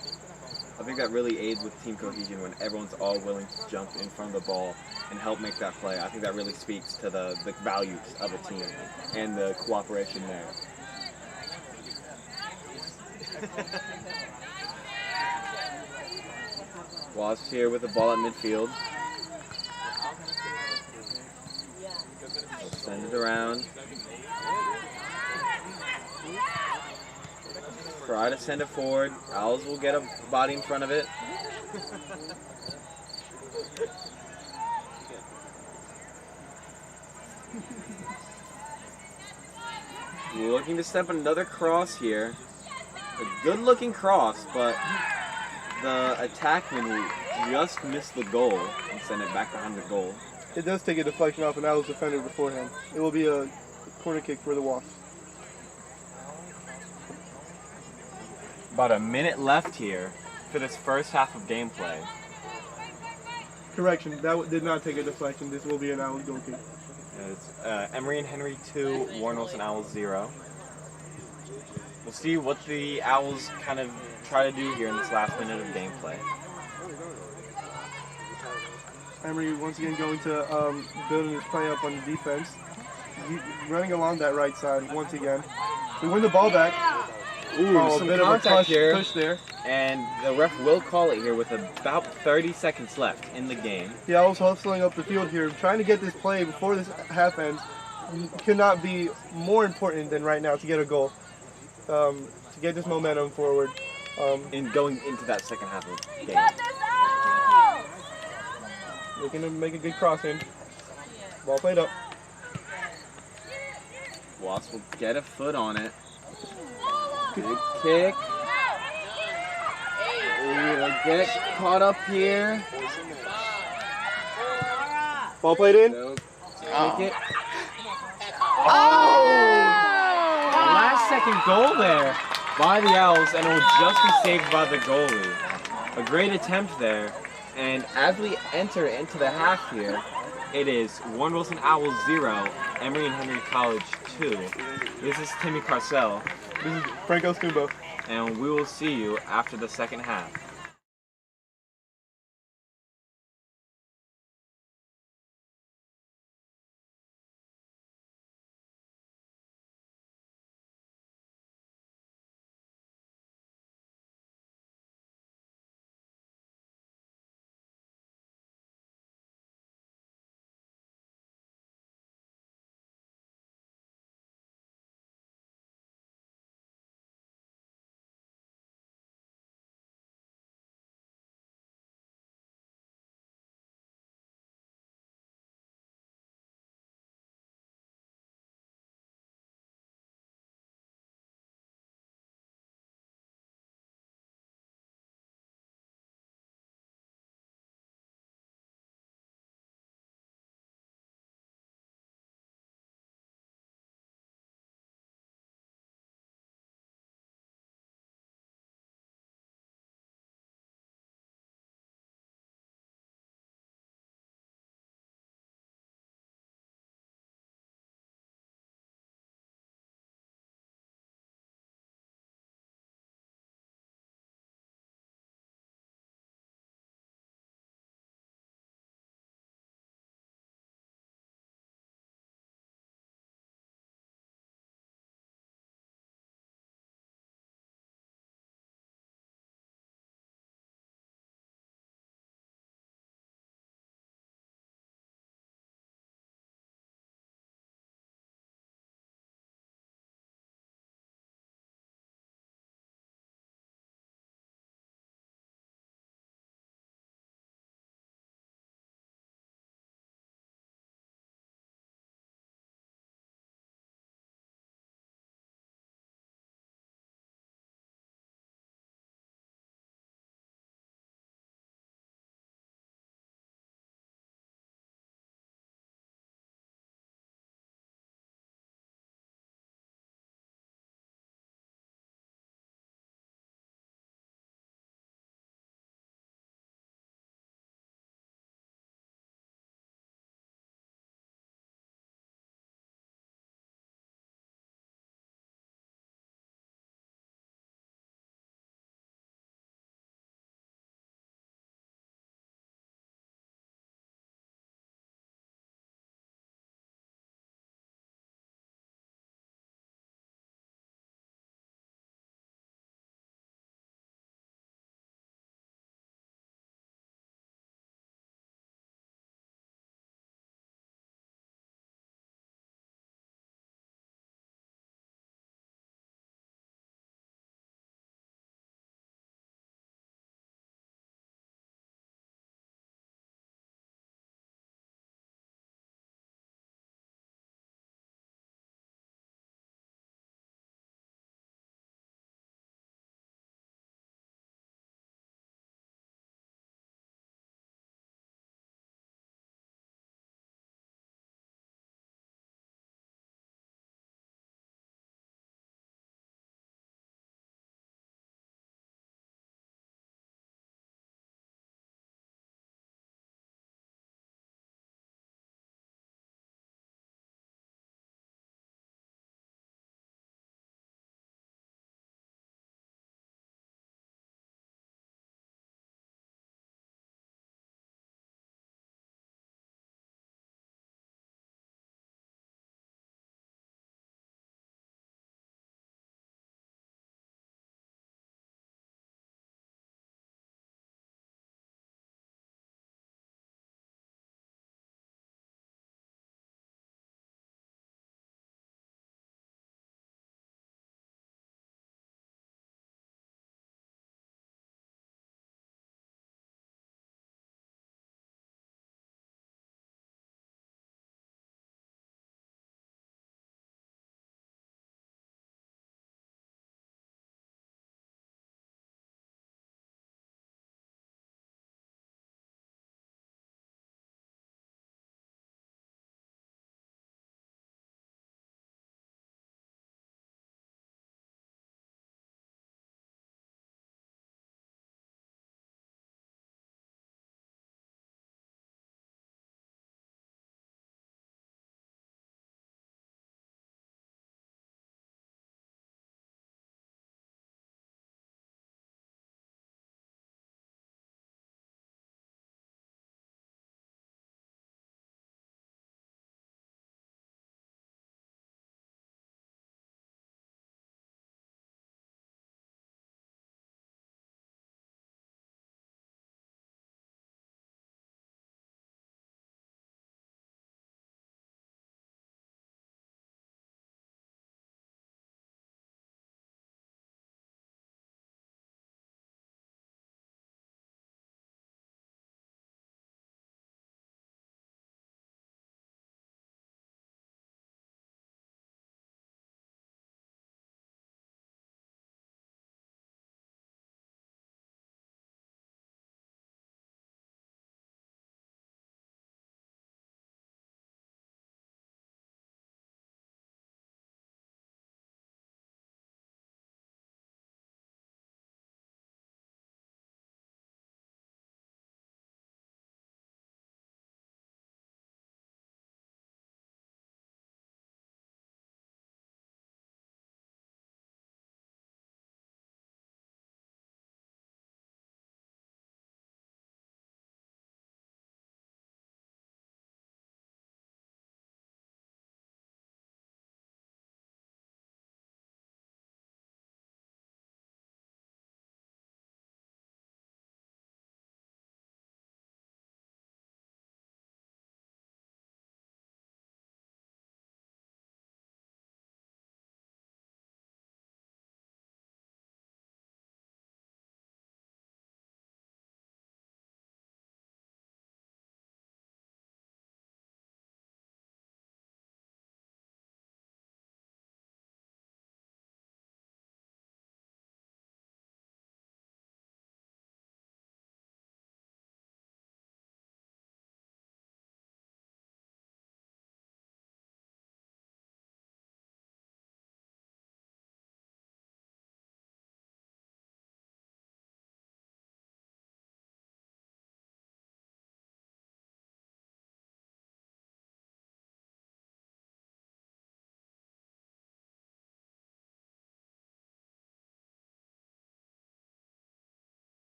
I think that really aids with team cohesion when everyone's all willing to jump in front of the ball and help make that play. I think that really speaks to the values of a team and the cooperation there. Wasps here with the ball at midfield. They'll send it around. Try to send it forward. Owls will get a body in front of it. Looking to step another cross here. A good looking cross, but the attackman will just miss the goal and send it back behind the goal. It does take a deflection off an Owls defender beforehand. It will be a corner kick for the Wasps. About a minute left here for this first half of gameplay. Correction, that did not take a deflection. This will be an Owls goal kick. It's Emory and Henry 2, Warren Wilson Owls 0. We'll see what the Owls kind of try to do here in this last minute of gameplay. Emory once again going to building his play up on the defense. Running along that right side once again. We win the ball back. Ooh, a some bit of a contact here. push there. And the ref will call it here with about 30 seconds left in the game. The Owls hustling up the field here, trying to get this play before this half ends. Could not be more important than right now to get a goal. To get this momentum forward. In going into that second half of the game. Looking to make a good cross in. Ball played up. Wasp will get a foot on it. Good kick. Ooh, get caught up here. Ball played in. Kick it. Last second goal there by the Owls, and it will just be saved by the goalie. A great attempt there. And as we enter into the half here, it is Warren Wilson Owls 0, Emory and Henry College 2. This is Timmy Carcel. This is Franco Scumbo. And we will see you after the second half.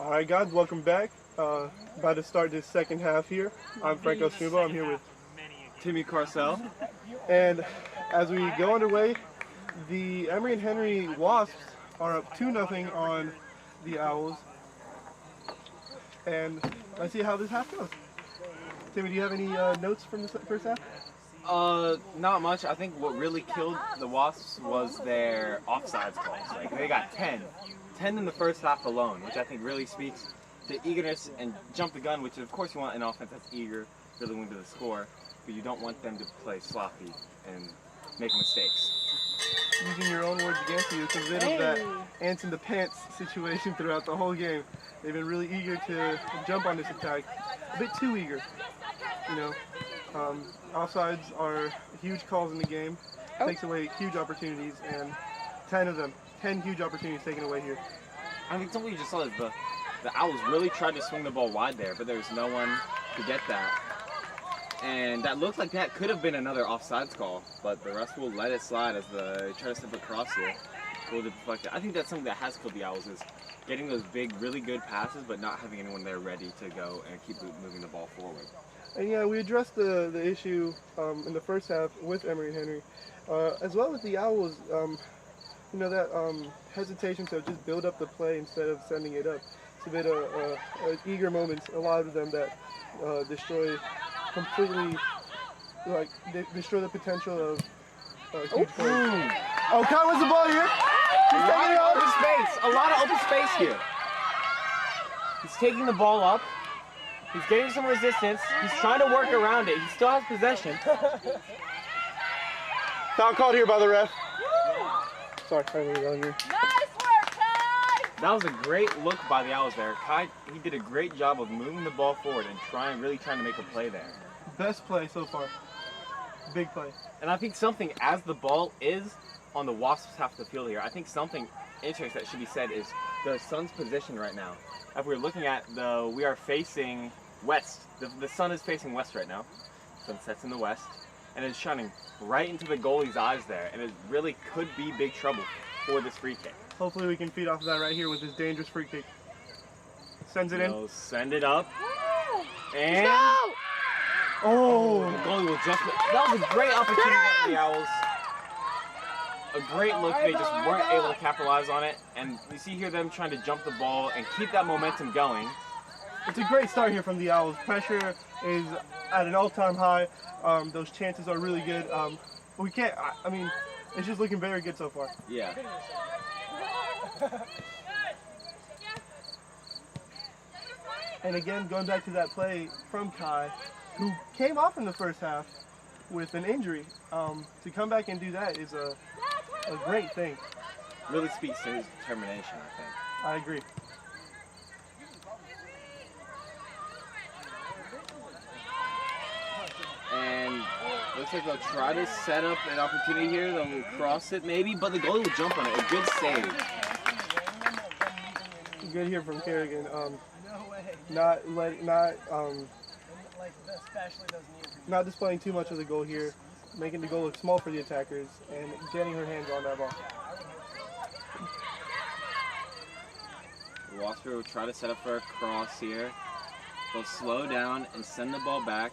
All right, guys, welcome back. About to start this second half here. I'm Franco Scuba. I'm here with Timmy Carcel. And as we go underway, the Emory and Henry Wasps are up 2-0 on the Owls. And let's see how this half goes. Timmy, do you have any notes from the first half? Not much. I think what really killed the Wasps was their offsides calls. Like, they got 10 in the first half alone, which I think really speaks to eagerness and jump the gun, which of course you want an offense that's eager, really win to the score, but you don't want them to play sloppy and make mistakes. Using your own words against you, it's a bit of that ants in the pants situation throughout the whole game. They've been really eager to jump on this attack, a bit too eager. You know, offsides are huge calls in the game, takes away huge opportunities, and 10 huge opportunities taken away here. I think something you just saw is the Owls really tried to swing the ball wide there, but there was no one to get that. And that looked like that could have been another offsides call, but the rest will let it slide as they try to step across here. Will deflect it. I think that's something that has killed the Owls, is getting those big, really good passes, but not having anyone there ready to go and keep moving the ball forward. And yeah, we addressed the issue in the first half with Emory and Henry, as well as the Owls. You know, that hesitation to just build up the play instead of sending it up. It's a bit of eager moments, a lot of them that destroy the potential of huge plays. Oh, Kai wins the ball here. He's taking it Open off. space, a lot of open space here. He's taking the ball up. He's getting some resistance. He's trying to work around it. He still has possession. Foul called here by the ref. Sorry, I didn't go in here. Nice work, Kai! That was a great look by the Owls there. Kai, he did a great job of moving the ball forward and really trying to make a play there. Best play so far. Big play. And I think something, as the ball is on the Wasps half the field here, I think something interesting that should be said is the sun's position right now. If we're looking at we are facing west. The sun is facing west right now. Sunset's in the west. And it's shining right into the goalie's eyes there. And it really could be big trouble for this free kick. Hopefully we can feed off of that right here with this dangerous free kick. Sends it in. So send it up. And Oh! the goalie will just... That was a great opportunity for the Owls. A great look. They just weren't able to capitalize on it. And you see here them trying to jump the ball and keep that momentum going. It's a great start here from the Owls. Pressure is at an all-time high. Those chances are really good. We can't, I mean, it's just looking very good so far. Yeah. And again, going back to that play from Kai, who came off in the first half with an injury, to come back and do that is a great thing. Really speaks to his determination, I think. I agree. And looks like they'll try to set up an opportunity here. They'll cross it maybe, but the goalie will jump on it. A good save. Good here from Kerrigan. Not displaying too much of the goal here, making the goal look small for the attackers, and getting her hands on that ball. Wasps will try to set up for a cross here. They'll slow down and send the ball back.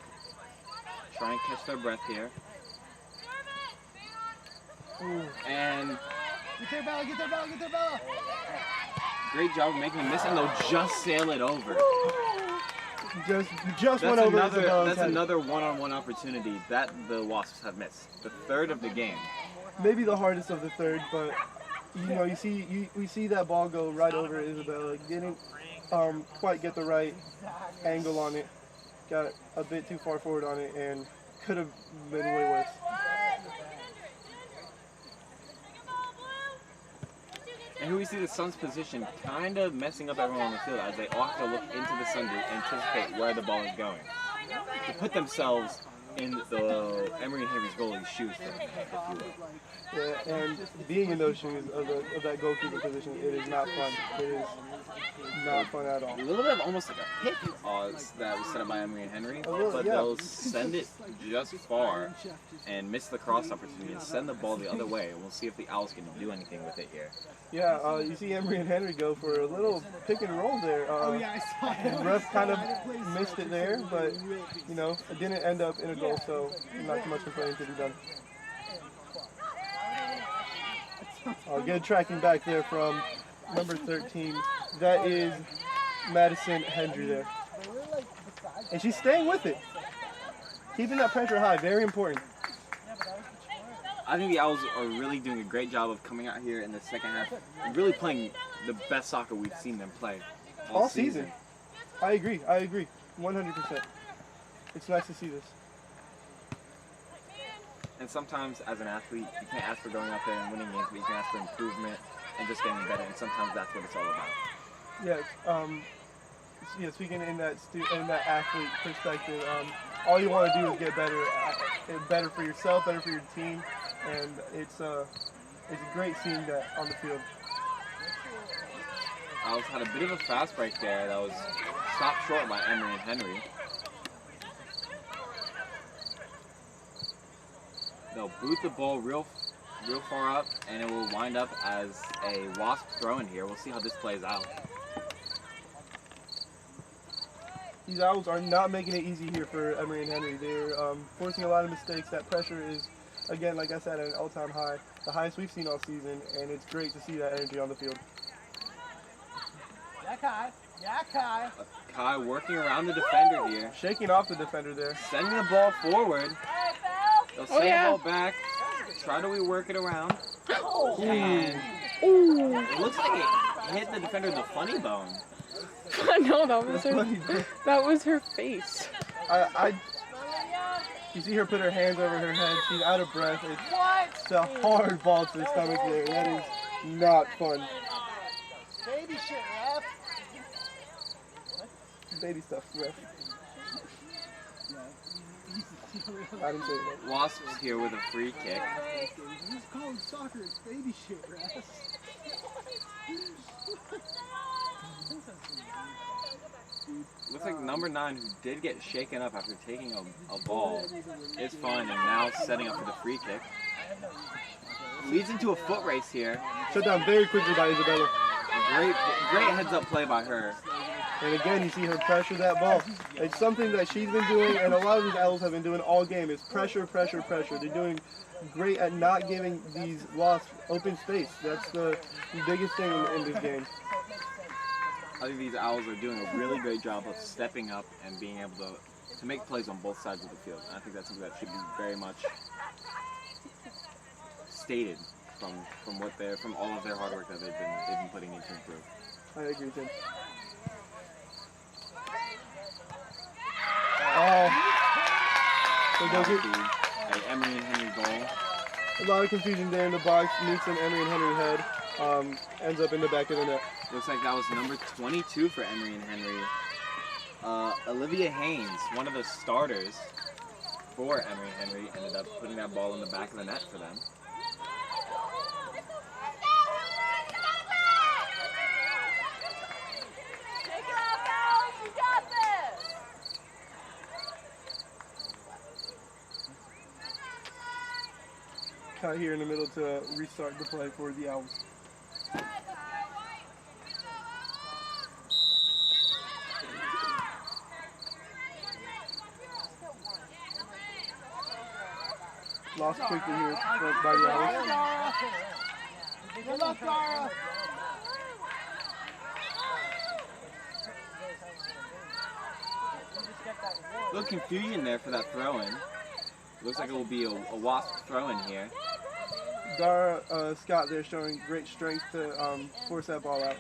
Try and catch their breath here. Ooh. And Get their ball, get their ball, get their ball. great job of making them miss, and they'll just sail it over. Just went over Isabella's That's head. another one-on-one opportunity that the Wasps have missed. The third of the game. Maybe the hardest of the third, but you know, we see that ball go right over Isabella. Didn't quite get the right angle on it. Got a bit too far forward on it, and could have been way worse. And here we see the Suns' position kind of messing up everyone on the field as they all have to look into the sun to anticipate where the ball is going. To put themselves in the Emory and Henry's goalie's shoes, if you will. Yeah, and being in those shoes of that goalkeeper position, it is not fun. It is not fun at all. A little bit of almost like a hit that was set up by Emory and Henry, but they'll send it just far and miss the cross opportunity and send the ball the other way. And we'll see if the Owls can do anything with it here. Yeah, you see Emory and Henry go for a little pick and roll there. I saw it. Ref kind of missed it there, but you know, it didn't end up in a goal, so not too much complaining to be done. Good tracking back there from number 13. That is Madison Hendry there. And she's staying with it. Keeping that pressure high, very important. I think the Owls are really doing a great job of coming out here in the second half and really playing the best soccer we've seen them play all season. I agree, 100%. It's nice to see this. And sometimes as an athlete, you can't ask for going out there and winning games, but you can ask for improvement and just getting better, and sometimes that's what it's all about. Yes, speaking in that athlete perspective, all you want to do is get better, better for yourself, better for your team, and it's great seeing that on the field. Owls had a bit of a fast break there that was stopped short by Emory and Henry. They'll boot the ball real far up, and it will wind up as a Wasp throw in here. We'll see how this plays out. These Owls are not making it easy here for Emory and Henry. They're forcing a lot of mistakes. That pressure is, again, like I said, at an all-time high, the highest we've seen all season, and it's great to see that energy on the field. Yeah, Kai. Kai working around the defender here, Shaking off the defender there. sending the ball forward. They'll send the ball back, try to rework it around, and it looks like it hit the defender in the funny bone. No, that was her face. You see her put her hands over her head. She's out of breath. It's a hard ball to the stomach there. That is not fun. Baby shit, ref. Baby stuff, ref. I didn't say that. Wasps here with a free kick. Who's calling soccer? It's baby shit, ref. Looks like number 9, who did get shaken up after taking a ball, is fine and now setting up for the free kick. Leads into a foot race here. Shut down very quickly by Isabella. Great heads-up play by her. And again, you see her pressure that ball. It's something that she's been doing, and a lot of these Owls have been doing all game. Is pressure, pressure, pressure. They're doing great at not giving these Wasps open space. That's the biggest thing in this game. I think these Owls are doing a really great job of stepping up and being able to make plays on both sides of the field. And I think that's something that should be very much stated from all of their hard work that they've been putting in to improve. I agree, Tim. So That would be an Emory and Henry goal. a lot of confusion there in the box. Meets an Emory and Henry head. Ends up in the back of the net. Looks like that was number 22 for Emory and Henry. Olivia Haynes, one of the starters for Emory and Henry, ended up putting that ball in the back of the net for them. Take it off, Owls. You got this. Caught here in the middle to restart the play for the Owls. Lost quickly here by the Owls. Good luck, Dara. A little confusion there for that throw-in. Looks like it will be a Wasp throw-in here. Dara Scott there showing great strength to force that ball out.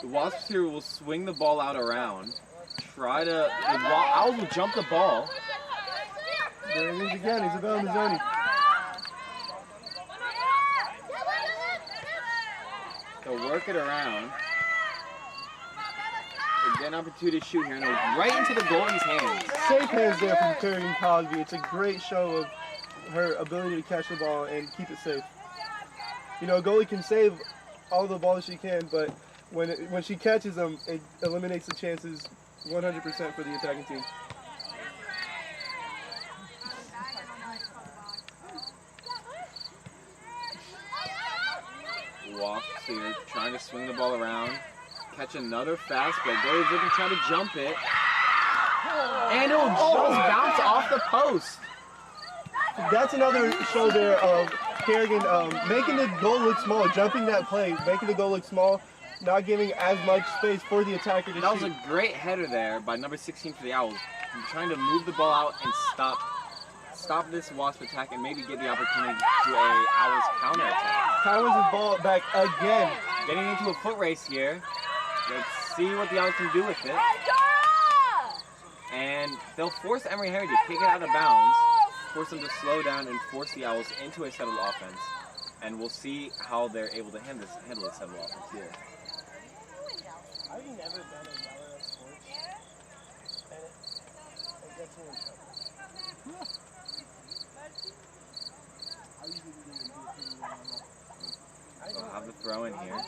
The Wasps here will swing the ball out around. The Owls will jump the ball. There it is again, Isabella Mazzoni. They'll work it around. They get an opportunity to shoot here, and they'll right into the goalie's hands. Safe hands there from Kerrigan Cosby. It's a great show of her ability to catch the ball and keep it safe. You know, a goalie can save all the balls she can, but when she catches them, it eliminates the chances 100% for the attacking team. Walks here, trying to swing the ball around. Catch another fast break. Goalie's looking, trying to jump it. And it'll just bounce off the post. That's another show there of Kerrigan making the goal look small, jumping that play, making the goal look small, not giving as much space for the attacker to That was shoot. a great header there by number 16 for the Owls. Trying to move the ball out and stop this Wasp attack and maybe get the opportunity to a Owls counter attack. Powers his ball back again. Getting into a foot race here. Let's see what the Owls can do with it. And they'll force Emory Henry to kick it out of bounds, force them to slow down and force the Owls into a settled offense. And we'll see how they're able to handle this settled offense here. I've never done a yellow at sports, and it gets me in trouble. They'll have the throw in here.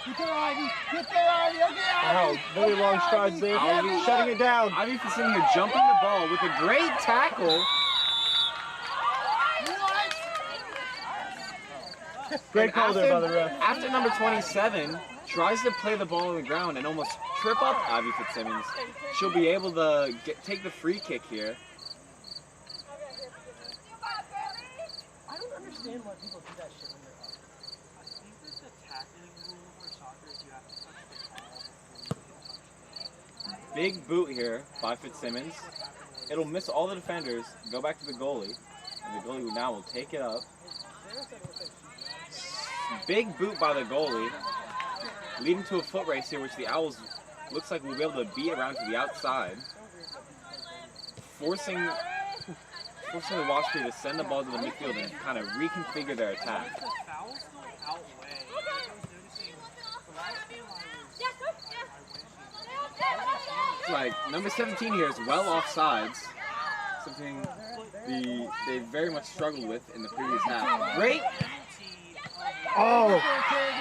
Get there, Ivy! Get there, Ivy! Okay, Wow, very long strides there, Ivy. shutting it down. Ivy sitting here jumping the ball with a great tackle. Great call there by the ref. After number 27 tries to play the ball on the ground and almost trip up Ivy Fitzsimmons, she'll be able to take the free kick here. I don't understand why people do that shit when they're up. I think that the tackling rule for soccer is you have to touch the ball before you can touch the ball. Big boot here by Fitzsimmons. It'll miss all the defenders, go back to the goalie, and the goalie now will take it up. Big boot by the goalie, leading to a foot race here, which the Owls looks like will be able to beat around to the outside, forcing the Wasp to send the ball to the midfield and kind of reconfigure their attack. The fouls still outweigh. I was noticing the last game It's like number 17 here is well offsides, something they very much struggled with in the previous half. Great. Oh,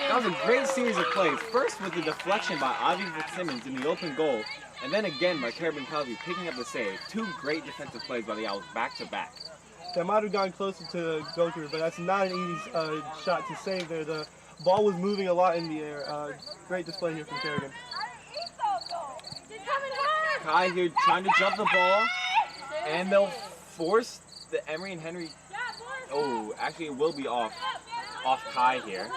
That was a great series of plays. First with the deflection by Ivy Fitzsimmons in the open goal, and then again by Kerrigan Cosby picking up the save. Two great defensive plays by the Owls back to back. that might have gone closer to goalkeeper, but that's not an easy shot to save there. The ball was moving a lot in the air. Great display here from Kerrigan. Kai here trying to jump the ball, and they'll force the Emory and Henry. Oh, actually it will be off Kai here.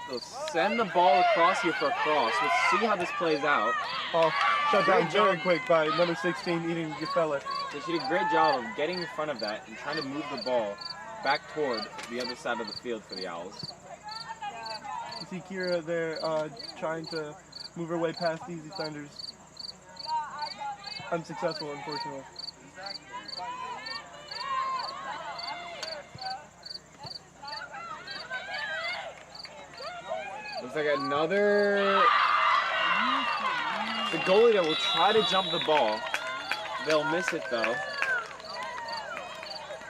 They'll send the ball across here for a cross. We'll see how this plays out. Oh, shut down Great very job. quick by number 16, Eden Geffeller. So she did a great job of getting in front of that and trying to move the ball back toward the other side of the field for the Owls. You see Kira there trying to move her way past these defenders. Unsuccessful, unfortunately. Looks like another... The goalie that will try to jump the ball. They'll miss it though.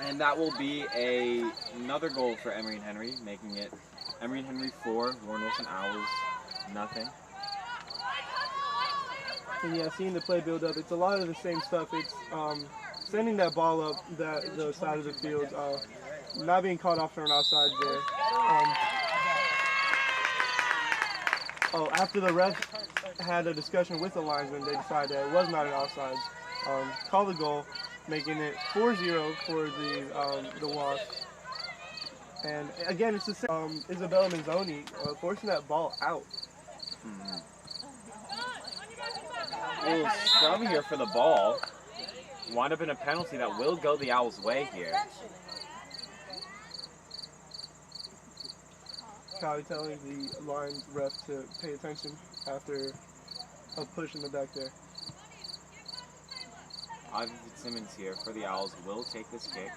And that will be another goal for Emory and Henry, making it Emory and Henry 4, Warren Wilson Owls nothing. And yeah, seeing the play build up, it's a lot of the same stuff. It's sending that ball up the side of the field, not being caught off for an offside there. After the ref had a discussion with the linesman, they decided that it was not an offside. Call the goal, making it 4-0 for the Wasps. And again, it's the same. Isabella Manzoni forcing that ball out. A little scrum here for the ball. Wind up in a penalty that will go the Owls' way here. Kai telling the line ref to pay attention after a push in the back there. Ivy Fitzsimmons here for the Owls will take this kick.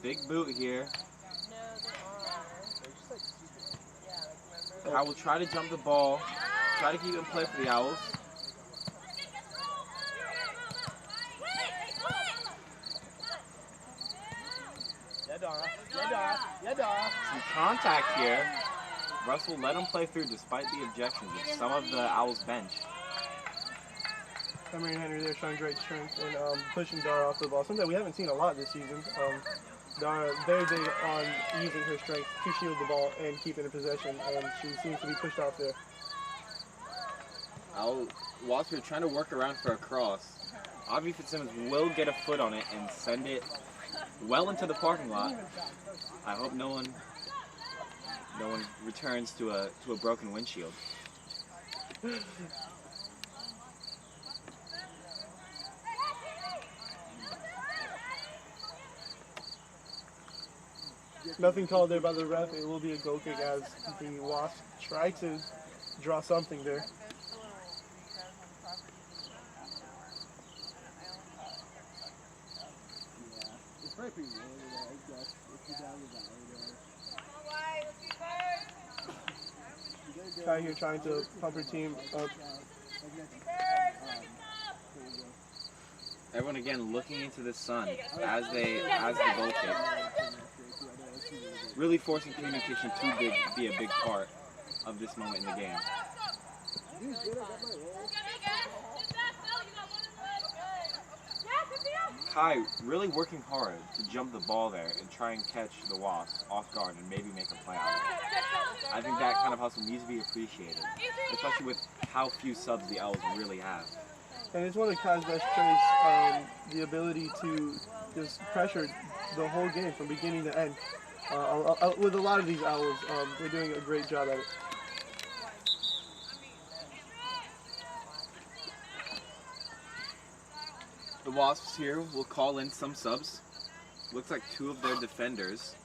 Big boot here. I will try to jump the ball, try to keep it in play for the Owls. Some contact here. Russell let him play through despite the objections of some of the Owls bench. Emory and Henry there showing great strength and pushing Dara off the ball. Something that we haven't seen a lot this season. Dara very big on using her strength to shield the ball and keep it in possession, and she seems to be pushed off there. Wasps are trying to work around for a cross. Ivy Fitzsimmons will get a foot on it and send it well into the parking lot. I hope no one returns to a broken windshield. Nothing called there by the ref. It will be a goal kick as the Wasps try to draw something there. It's probably pretty low, I guess, if you're down the valley there. Kai here trying to pump her team up. Everyone again looking into the sun as the goal kick. Really forcing communication to be a big part of this moment in the game. Kai really working hard to jump the ball there and try and catch the Wasps off guard and maybe make a play out of it. I think that kind of hustle needs to be appreciated, especially with how few subs the Owls really have. And it's one of Kai's best traits, the ability to just pressure the whole game from beginning to end. With a lot of these Owls, they're doing a great job at it. The Wasps here will call in some subs. Looks like two of their defenders.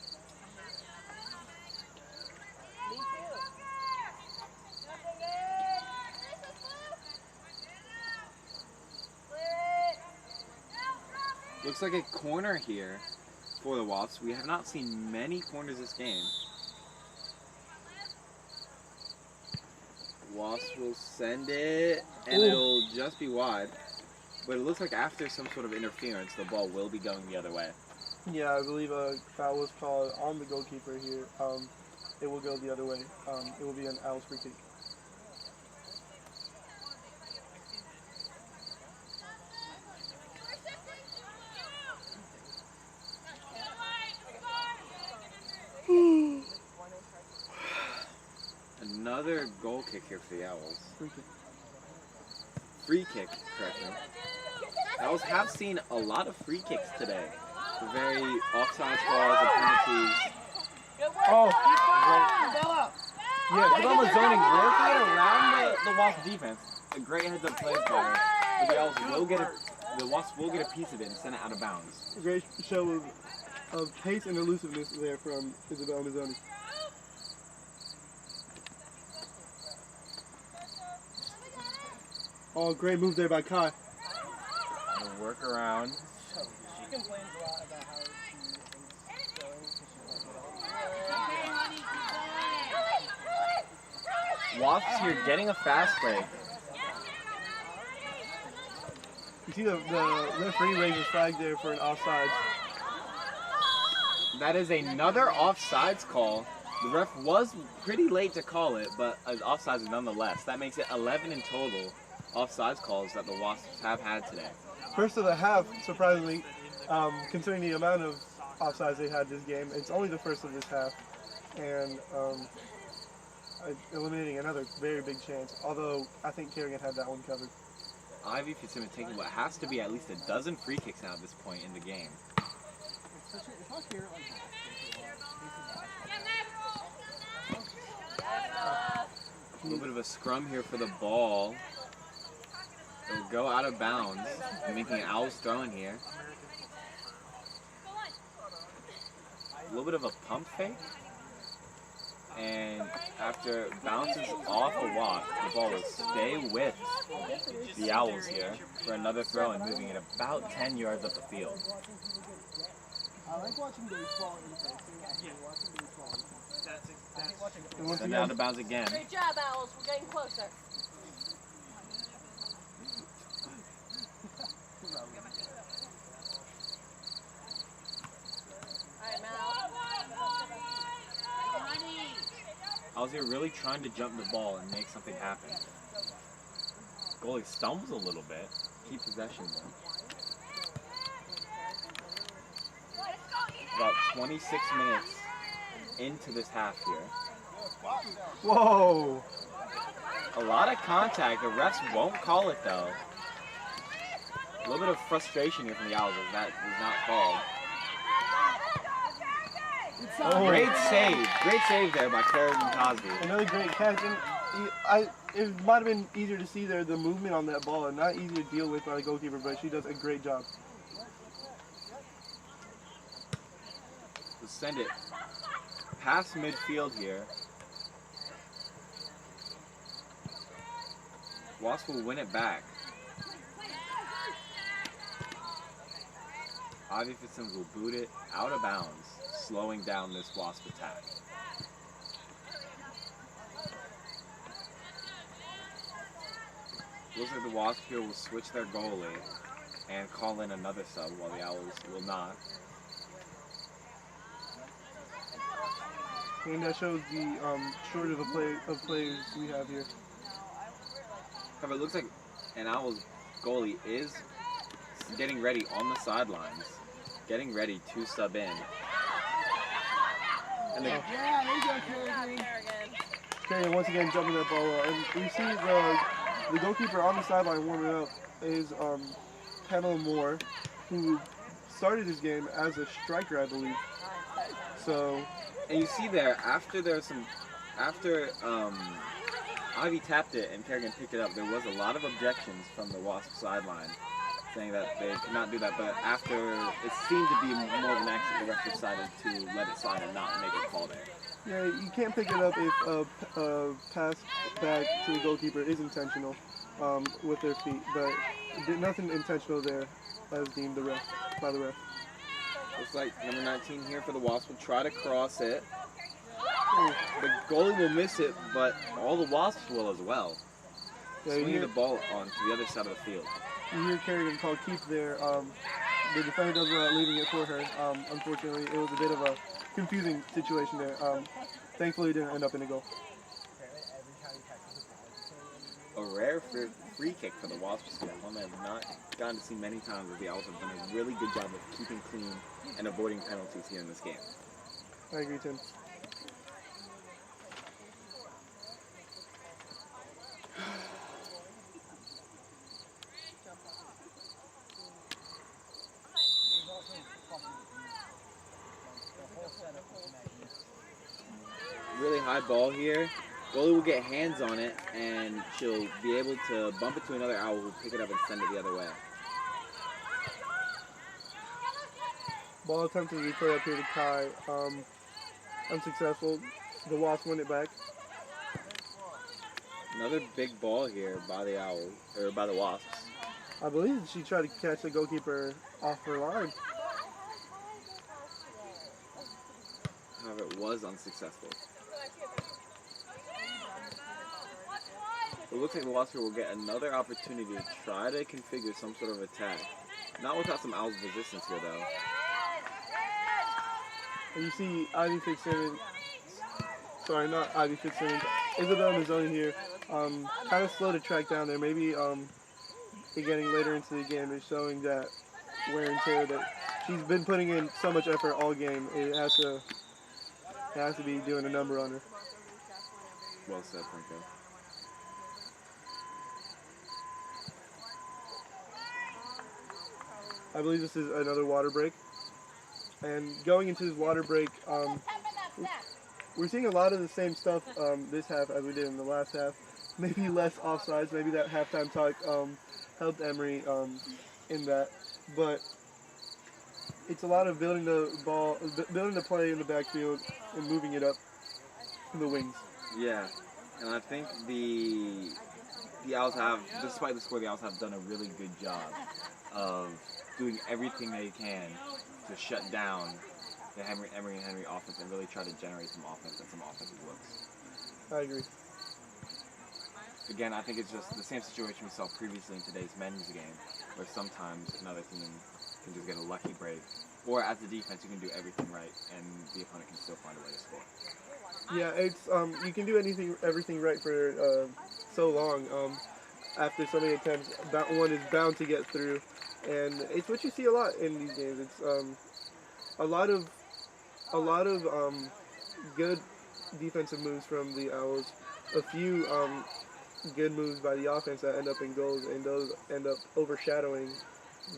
Looks like a corner here for the Wasps. We have not seen many corners this game. Wasps will send it, and it'll just be wide. But it looks like after some sort of interference, the ball will be going the other way. Yeah, I believe a foul was called on the goalkeeper here. It will go the other way. It will be an Owls free kick. Another goal kick here for the Owls. Free kick. Free kick, correct me. Owls have seen a lot of free kicks today. The very offside calls and penalties. Oh! Yeah, Kadama zoning working it around the Wasp defense. A great heads-up play by the Owls the Wasps will get a piece of it and send it out of bounds. A great show of pace and elusiveness there from Isabel Mazzoni. Oh, great move there by Kai. A work around. She complains a lot about how she is going because she's Wasps here getting a fast break. You see the referee raised his flag there for an offside. That is another offsides call. The ref was pretty late to call it, but offsides nonetheless. That makes it 11 in total offsides calls that the Wasps have had today. First of the half, surprisingly, considering the amount of offsides they had this game. It's only the first of this half, and eliminating another very big chance. Although I think Kerrigan had that one covered. Ivy Fitzsimmons taking what has to be at least a dozen free kicks now at this point in the game. it's not fair like that. A little bit of a scrum here for the ball. It'll go out of bounds, making an Owls throw in here. A little bit of a pump fake. And after it bounces off a Wasp, the ball will stay with the Owls here for another throw and moving it about 10 yards up the field. I like watching baseball in person. Watching baseball in person. And once Send it again, out of bounds again. Great job, Owls. We're getting closer. All right, Mal. Owls here really trying to jump the ball and make something happen. Goalie stumbles a little bit. Keep possession though. About 26 minutes into this half here. whoa! A lot of contact. The refs won't call it though. A little bit of frustration here from the Owls as that was not called. Oh. Great save there by Kerrigan Cosby. Another great catch, and it might have been easier to see there the movement on that ball, and not easy to deal with by the goalkeeper, but she does a great job. We'll send it past midfield here. Wasp will win it back. Ivy Fitzsimmons will boot it out of bounds, slowing down this Wasp attack. Looks like the Wasp here will switch their goalie and call in another sub while the Owls will not. And that shows the shortage of players we have here. However, it looks like an Owls goalie is getting ready on the sidelines, getting ready to sub in. And the, Yeah, there you go, Kerrigan. Kerrigan once again jumping that ball up. And we see the goalkeeper on the sideline warming up is Pamela Moore, who started this game as a striker, I believe. So, and you see there, after Ivy tapped it and Kerrigan picked it up, there was a lot of objections from the Wasp sideline, saying that they could not do that, but after it seemed to be more of an accident, the ref decided to let it slide and not make a call there. yeah, you can't pick it up if a pass back to the goalkeeper is intentional with their feet, but nothing intentional there as deemed by the ref. Looks like number 19 here for the Wasps will try to cross it. The goalie will miss it, but all the Wasps will as well. Yeah, Swinging the ball on to the other side of the field. You hear Kerrigan call keep there. The defender does leaving it for her. Unfortunately, it was a bit of a confusing situation there. Thankfully, it didn't end up in a goal. A rare free kick for the Wasps here, one that I've not gotten to see many times, as the Owls have done a really good job of keeping clean and avoiding penalties here in this game. I agree, Tim. Really high ball here. Goalie will get hands on it, and she'll be able to bump it to another Owl who'll pick it up and send it the other way. Ball attempted to be played up here to Kai. Unsuccessful. The Wasps win it back. Another big ball here by the Owls, or by the Wasps. I believe she tried to catch the goalkeeper off her line. However, it was unsuccessful. It looks like the Wasps here will get another opportunity to try to configure some sort of attack. Not without some Owls resistance here, though. And you see Ivy Fitzsimmons, sorry, not Ivy Fitzsimmons, Isabel Mazzoni here, kind of slow to track down there. Maybe getting later into the game is showing that wear and tear that she's been putting in so much effort all game. It has to be doing a number on her. Well said, Franco. I believe this is another water break. And going into this water break, we're seeing a lot of the same stuff this half as we did in the last half. Maybe less offsides, maybe that halftime talk helped Emory in that, but it's a lot of building the ball, building the play in the backfield and moving it up the wings. Yeah, and I think the Owls have, despite the score, the Owls have done a really good job of doing everything they can to shut down the Emory and Henry offense and really try to generate some offense and some offensive looks. I agree. Again, I think it's just the same situation we saw previously in today's men's game, where sometimes another team can just get a lucky break, or as the defense, you can do everything right, and the opponent can still find a way to score. Yeah, it's you can do everything right for so long. After so many attempts, that one is bound to get through, and it's what you see a lot in these games. It's a lot of good defensive moves from the Owls, a few good moves by the offense that end up in goals, and those end up overshadowing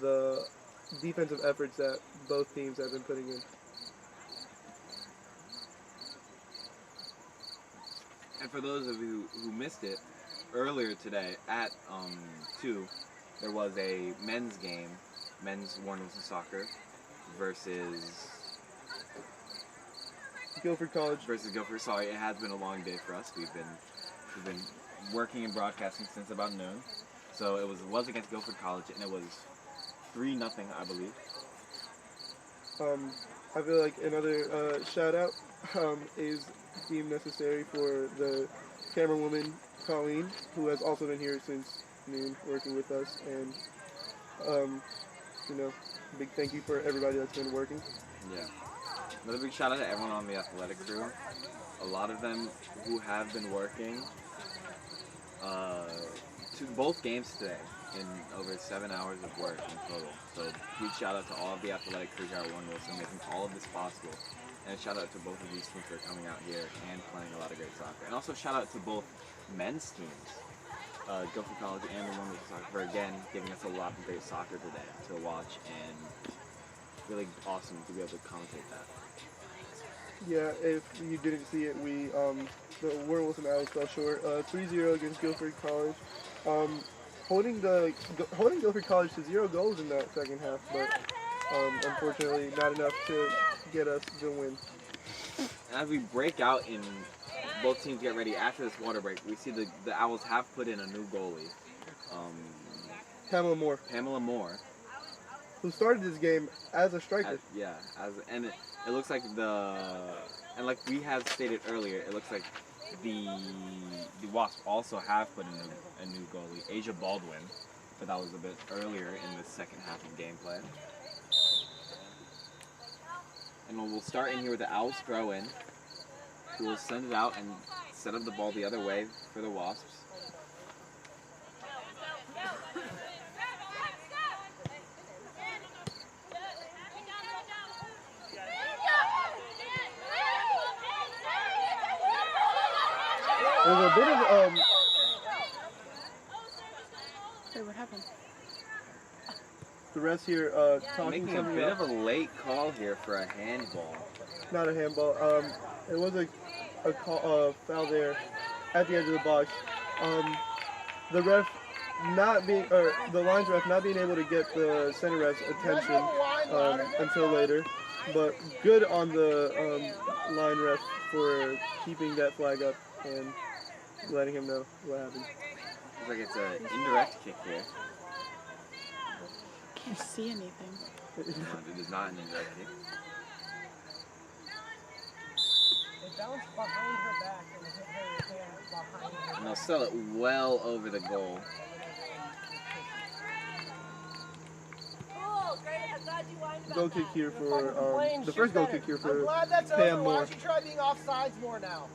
the defensive efforts that both teams have been putting in. And for those of you who missed it, earlier today at 2, there was a men's game, men's Warren Wilson soccer versus Guilford College. Sorry, it has been a long day for us. We've been working and broadcasting since about noon. So it was against Guilford College, and it was 3-0, I believe. I feel like another shout out is deemed necessary for the camerawoman Colleen, who has also been here since noon working with us, and big thank you for everybody that's been working. Yeah. Another big shout out to everyone on the athletic crew. A lot of them who have been working to both games today in over 7 hours of work in total. So huge shout out to all of the athletic crew here at Warren Wilson making all of this possible. And a shout out to both of these teams for coming out here and playing a lot of great soccer. And also shout out to both men's teams, Guilford College and the Warren Wilson soccer, for again giving us a lot of great soccer today to watch, and really awesome to be able to commentate that. Yeah, if you didn't see it, the Warren Wilson Owls fell short, 3-0 against Guilford College, holding Guilford College to 0 goals in that second half, but unfortunately not enough to get us the win. As we break out in both teams get ready after this water break, we see the Owls have put in a new goalie, Pamela Moore, who started this game as a striker. It looks like and like we have stated earlier, it looks like the Wasps also have put in a new goalie, Asia Baldwin, but that was a bit earlier in the second half of gameplay. And we'll start in here with the Owls throw in, who will send it out and set up the ball the other way for the Wasps. There's a bit of Wait, what happened? the rest here talking Making a something bit about, of a late call here for a handball. not a handball. It was a foul there at the edge of the box. The ref the lines ref not being able to get the center ref's attention until later, but good on the line ref for keeping that flag up and letting him know what happened. Looks like it's an indirect kick here. Can't see anything. It is not an indirect kick. It bounced behind her back and hit her hand behind her. And they'll sell it well over the goal. Cool, great. I'm glad you whined about Goal kick that. here Fucking for complain, the shoot first goal better. kick here I'm for glad that's Pam over. Why Moore. don't you try being offsides more now?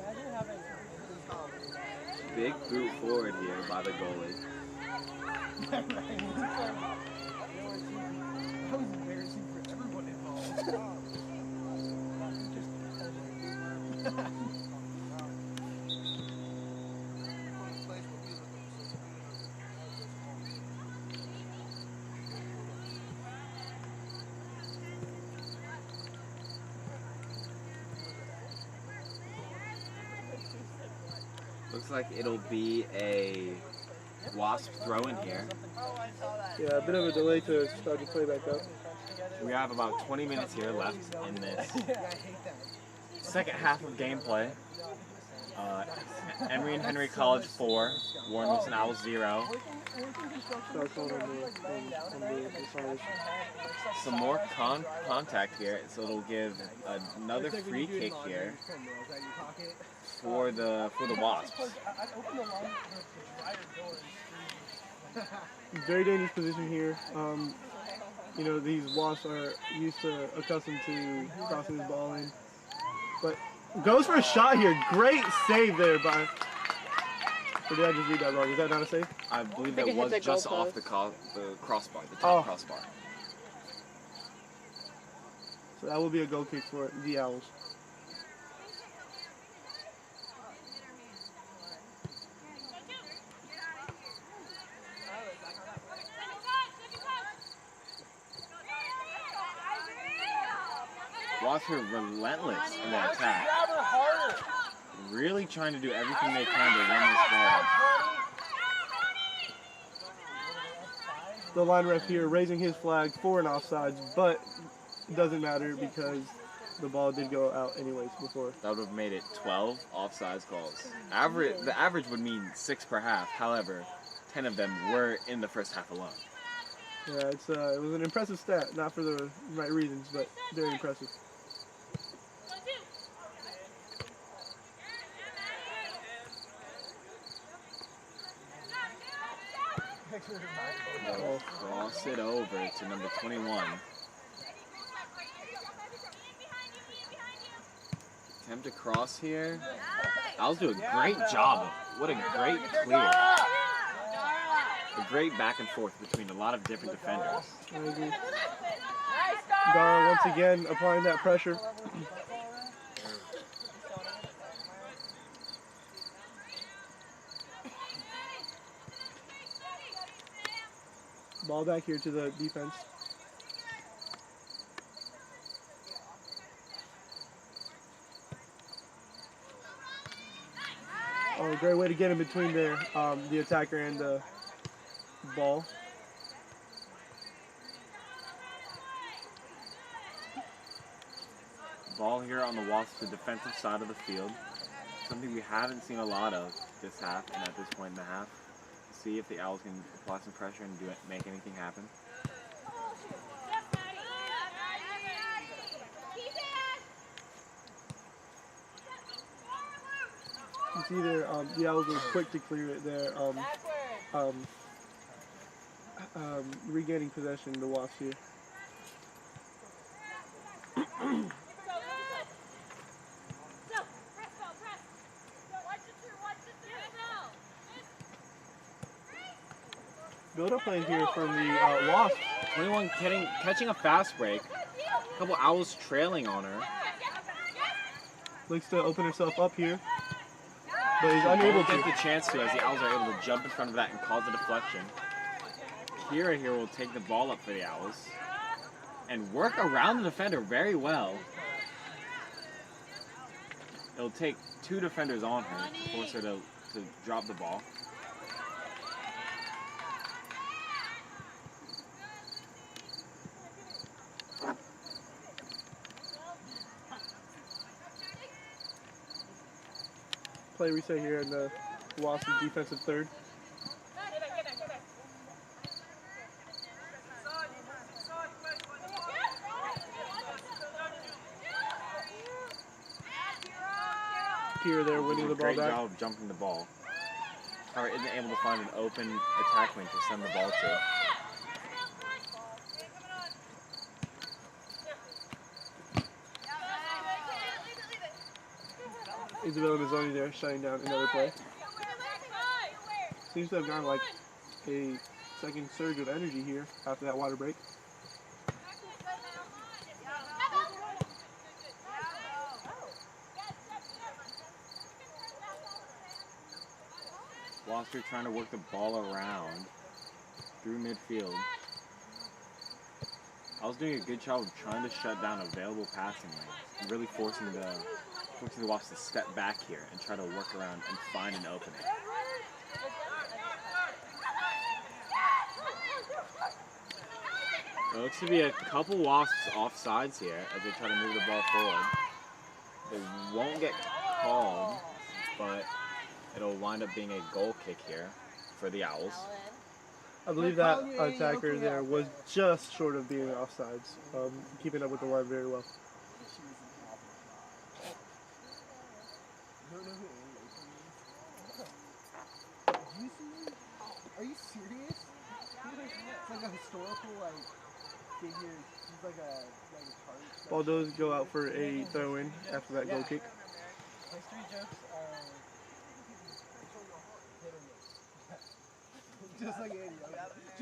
Imagine having Big boot forward here by the goalie. that was embarrassing for everyone involved. Looks like it'll be a Wasp throw in here. Yeah, a bit of a delay to start the play back up. We have about 20 minutes here left in this second half of gameplay. Emory and Henry College 4, Warren Wilson Owls 0. Start calling on the size. Some more contact here, so it'll give another free kick here for the Wasps. Very dangerous position here. You know, these Wasps are accustomed to crossing this ball in. But goes for a shot here. Great save there by. Or did I just read that wrong? Is that not a save? I believe think that it hit was the just goal off the crossbar, the top Oh. crossbar. So that will be a goal kick for the Owls. Wasps are relentless in their attack. Really trying to do everything they can to win this ball. The line ref here raising his flag for an offsides, but it doesn't matter because the ball did go out anyways before. That would have made it 12 offsides calls. The average would mean 6 per half. However, 10 of them were in the first half alone. Yeah, it was an impressive stat, not for the right reasons, but very impressive. They'll cross it over to number 21. Attempt to cross here. Owls do a great job. What a great clear. A great back and forth between a lot of different defenders. I agree. Dara once again applying that pressure. Ball back here to the defense. Oh, great way to get in between there, the attacker and the ball. Ball here on the Wasps, the defensive side of the field. Something we haven't seen a lot of this half and at this point in the half. See if the Owls can apply some pressure and make anything happen. You see there, the Owls were quick to clear it there. Regaining possession, the Wasps here. Build-up play here from the Wasps. 21 catching a fast break. A couple Owls trailing on her. Looks to open herself up here, but he's unable Won't get to. the chance to as the Owls are able to jump in front of that and cause a deflection. Kira here will take the ball up for the Owls and work around the defender very well. It'll take 2 defenders on her to force her to drop the ball. Play reset here in the Wasps defensive third. Kira there winning the ball Great back. job of jumping the ball. However, isn't able to find an open attack lane to send the ball to. Isabella Mazzoni there shutting down another play. Seems to have gone like a second surge of energy here after that water break. Wasps are trying to work the ball around through midfield. I was doing a good job of trying to shut down available passing lanes and really forcing the forcing the Wasps to step back here and try to work around and find an opening. There looks to be a couple Wasps offsides here as they try to move the ball forward. They won't get called, but it'll wind up being a goal kick here for the Owls. I believe that attacker there was just short of being offsides, keeping up with the line very well. Are you serious? It's like a historical figure. He's like a chart. Ball does go out for a throw-in after that goal kick. History jokes are hit or miss. Just like Andy.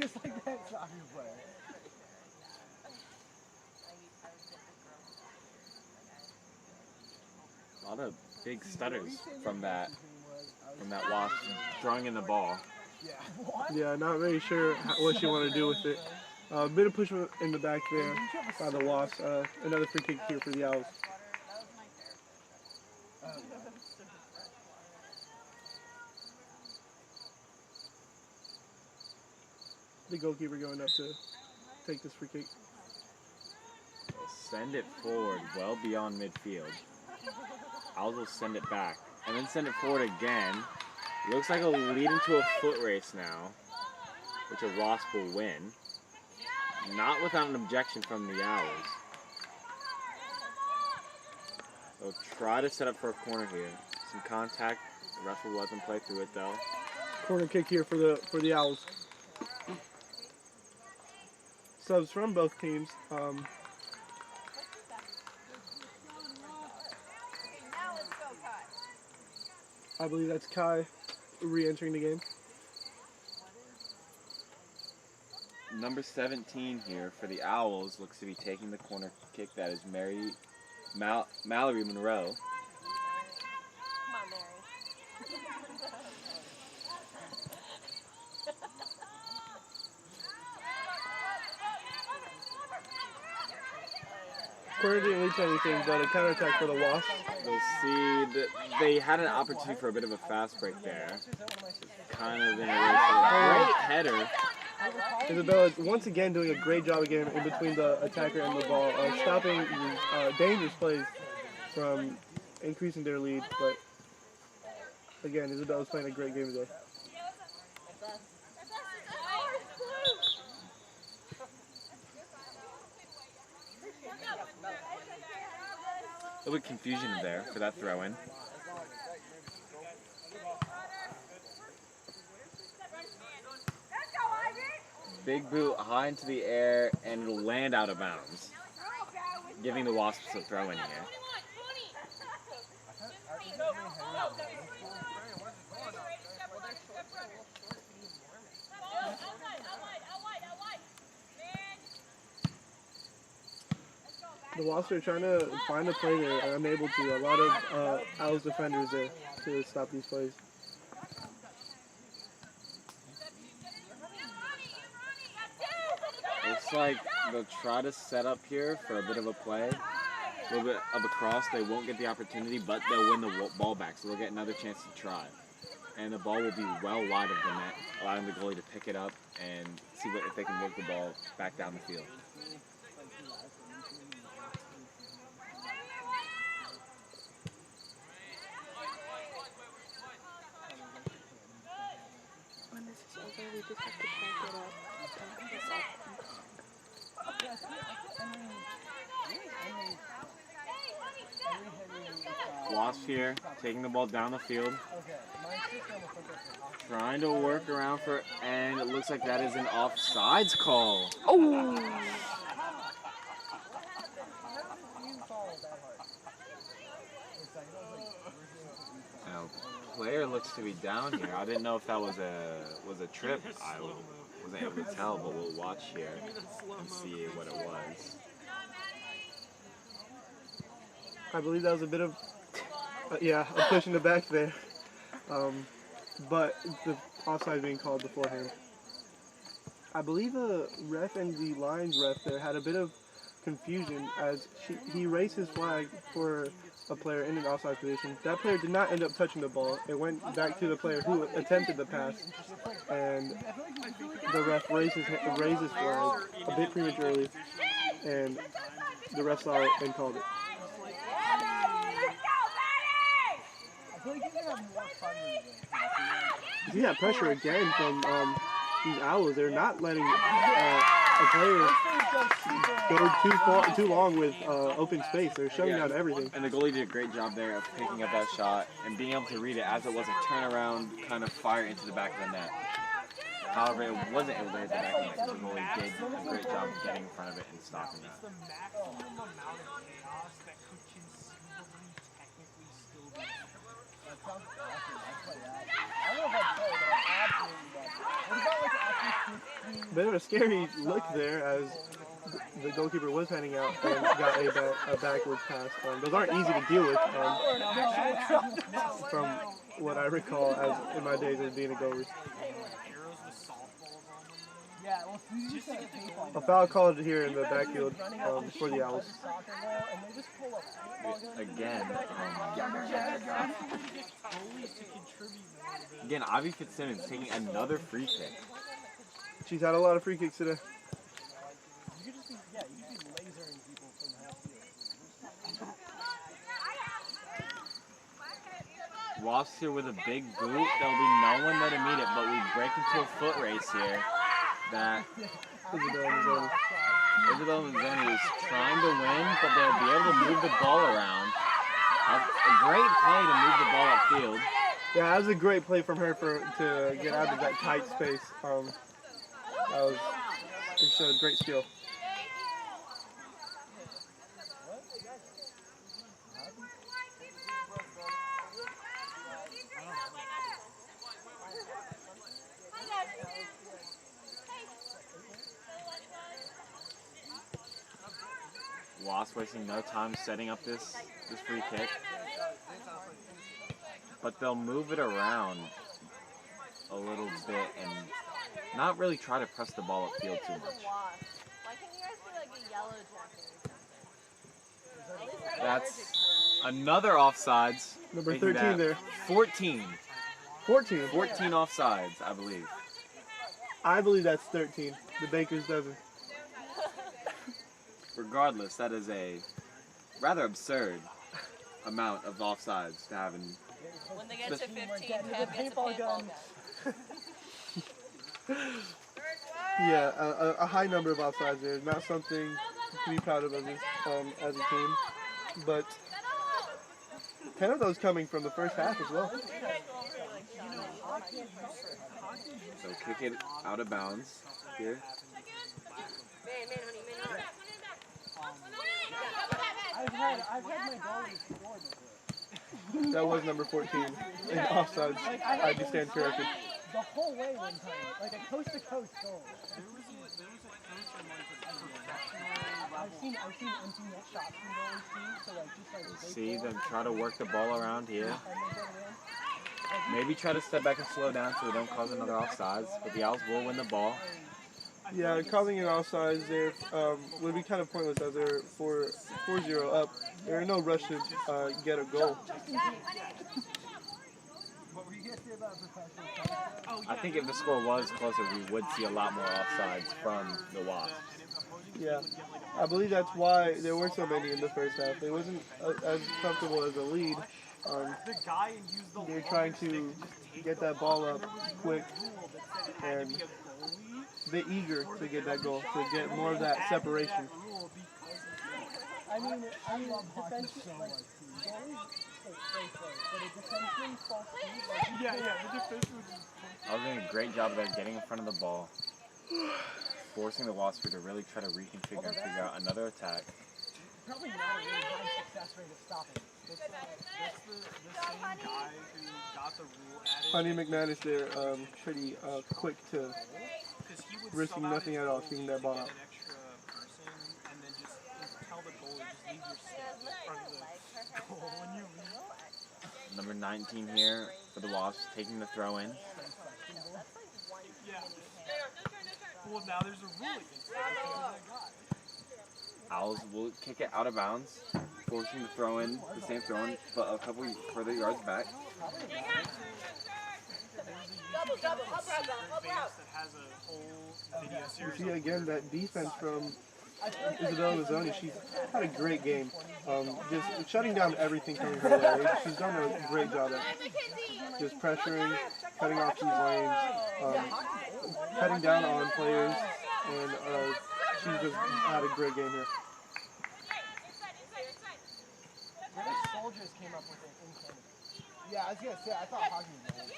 Just like that soccer player. A lot of big stutters from that Wasp throwing in the ball. Yeah, not really sure what you want to do with it. A bit of push in the back there by the Wasps. Another free kick here for the Owls. The goalkeeper going up to take this free kick. Send it forward well beyond midfield. Owls will send it back and then send it forward again. Looks like it'll lead into a foot race now, which a Wasp will win. Not without an objection from the Owls. They'll try to set up for a corner here. Some contact. The ref will let them play through it though. Corner kick here for the Owls. Subs from both teams. I believe that's Kai re-entering the game. Number 17 here for the Owls looks to be taking the corner kick. That is Mallory Monroe. Come on, Mary. Corner didn't lead to anything, but a counterattack for the Wasps. We'll see that they had an opportunity for a bit of a fast break there. Kind of in a race. Great header. Isabella is once again doing a great job again in between the attacker and the ball, stopping dangerous plays from increasing their lead. But again, Isabella's playing a great game today. A little bit confusion there for that throw-in. Big boot high into the air, and it'll land out of bounds, giving the Wasps a throw-in here. The Wasps are trying to find a play there, and unable to. A lot of Owls defenders there to stop these plays. Looks like they'll try to set up here for a bit of a play. A little bit of a cross. They won't get the opportunity, but they'll win the ball back, so they'll get another chance to try. And the ball will be well wide of the net, allowing the goalie to pick it up and see if they can work the ball back down the field. When this is over, we just have to pack it up. Don't piss off. Wasp here, taking the ball down the field. Trying to work around for, and it looks like that is an offsides call. Oh! Now, player looks to be down here. I didn't know if that was a trip. I wasn't able to tell, but we'll watch here and see what it was. I believe that was a bit of, a push in the back there. But the offside being called beforehand. I believe the ref and the Lions ref there had a bit of confusion as he raised his flag for a player in an offside position. That player did not end up touching the ball. It went back to the player who attempted the pass, and the ref raised his flag a bit prematurely, and the ref saw it and called it. Yeah, pressure again from these Owls. They're not letting a player go too long with open space. They're shutting down everything. And the goalie did a great job there of picking up that shot and being able to read it as it was a turnaround kind of fire into the back of the net. However, it wasn't able to hit the back of the net because the goalie did a great job getting in front of it and stopping that. The maximum amount of chaos that could conceivably technically still be. That sounds awesome. I'd play that. I don't know if I'd play, but I absolutely love it. What about like actually Bit of a scary look there as the goalkeeper was heading out and got a backwards pass. Those aren't easy to deal with from what I recall as in my days as being a goalie. Yeah, well, you just gotta pay for it. A foul called here in the backfield for the Owls. Again, Ivy Fitzsimmons taking another free kick. She's had a lot of free kicks today. You could just be, yeah, you could be lasering people from half field. Wasps here with a big boot. There'll be no one there to meet it, but we break into a foot race here. That Isabel Mazzoni is trying to win, but they'll be able to move the ball around. A great play to move the ball upfield. Yeah, that was a great play from her to get out of that tight space. It showed great skill. Wasp wasting no time setting up this free kick. But they'll move it around a little bit and not really try to press the ball upfield too much. Why can't you guys be like a yellow jacket? That's another offsides. Number Making 13 that there. 14. 14. 14 offsides, I believe. I believe that's 13. The Baker's dozen. Regardless, that is a rather absurd amount of offsides to have in. When they get to 15, Kev gets a paintball gun. Yeah, a high number of offsides there. Not something to be proud of as a team. But 10 of those coming from the first half as well. So kick it out of bounds here. I've had my goalie score before. That was number 14 in offsides. I just stand corrected. The whole way one time, like a coast-to-coast goal. I've seen empty net shots from goalies too, so like just like See them try to work the ball around here. and then get it in. Maybe try to step back and slow down so we don't cause another offsides. But the Owls will win the ball. Yeah, calling it offsides there would be kind of pointless as they're 4-0 up. There are no rush to get a goal. What were you gonna say about professional? I think if the score was closer, we would see a lot more offsides from the Wasps. Yeah, I believe that's why there were so many in the first half. It wasn't as comfortable as a lead. They're trying to get that ball up quick and a bit eager to get that goal, to get more of that separation. I mean, defense, like, goalies stay close, but a defenseman falls speed, like, the defense was just. I was doing a great job there getting in front of the ball, forcing the Wasps to really try to reconfigure and figure out another attack. probably not a really high success rate of stopping. That's the same guy who got the rule added. Honey McManus there, pretty quick to risking nothing at all, kicking that ball out. An extra person and then just tell the goalie just leave your stick in front of the goal when you leave. Number 19 here for the Wasps, taking the throw in. Yeah. Well, now there's a rule against that because of that guy. Owls will kick it out of bounds, forcing the throw in, the same throw in, but a couple further yards back. You see again that defense from Isabella Mazzoni. She's had a great game. Just shutting down everything coming her way. She's done a great job at just pressuring, cutting off these lanes, cutting down on players, and she's just had a great game here. British soldiers came up with it in Canada. Yeah, I was gonna say, I thought hockey was old.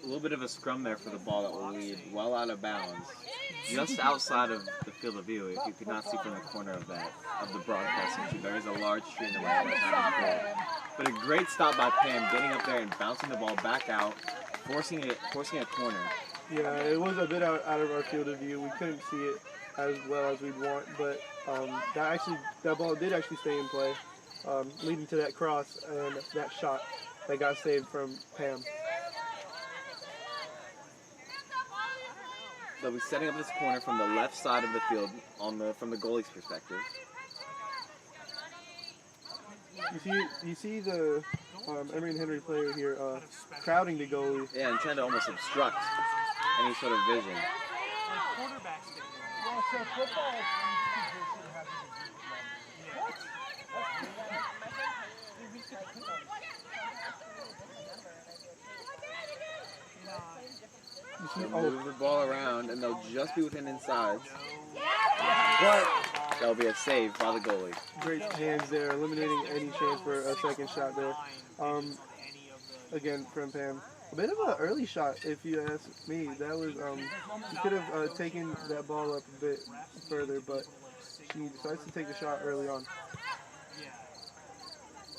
A little bit of a scrum there for the ball that will lead well out of bounds, just outside of the field of view. If you could not see from the corner of the broadcasting tube, there is a large tree in the right side of the field. But a great stop by Pam, getting up there and bouncing the ball back out, forcing a corner. Yeah, it was a bit out of our field of view. We couldn't see it as well as we'd want, but that ball did actually stay in play, leading to that cross and that shot that got saved from Pam. They'll be setting up this corner from the left side of the field from the goalie's perspective. You see the Emory and Henry player here crowding the goalie. Yeah, and trying to almost obstruct any sort of vision. Well, so football position has Move the ball around, and they'll just be within insides. But that'll be a save by the goalie. Great hands there, eliminating any chance for a second shot there. Again, from Pam. A bit of an early shot, if you ask me. That was she could have taken that ball up a bit further, but she decides to take the shot early on.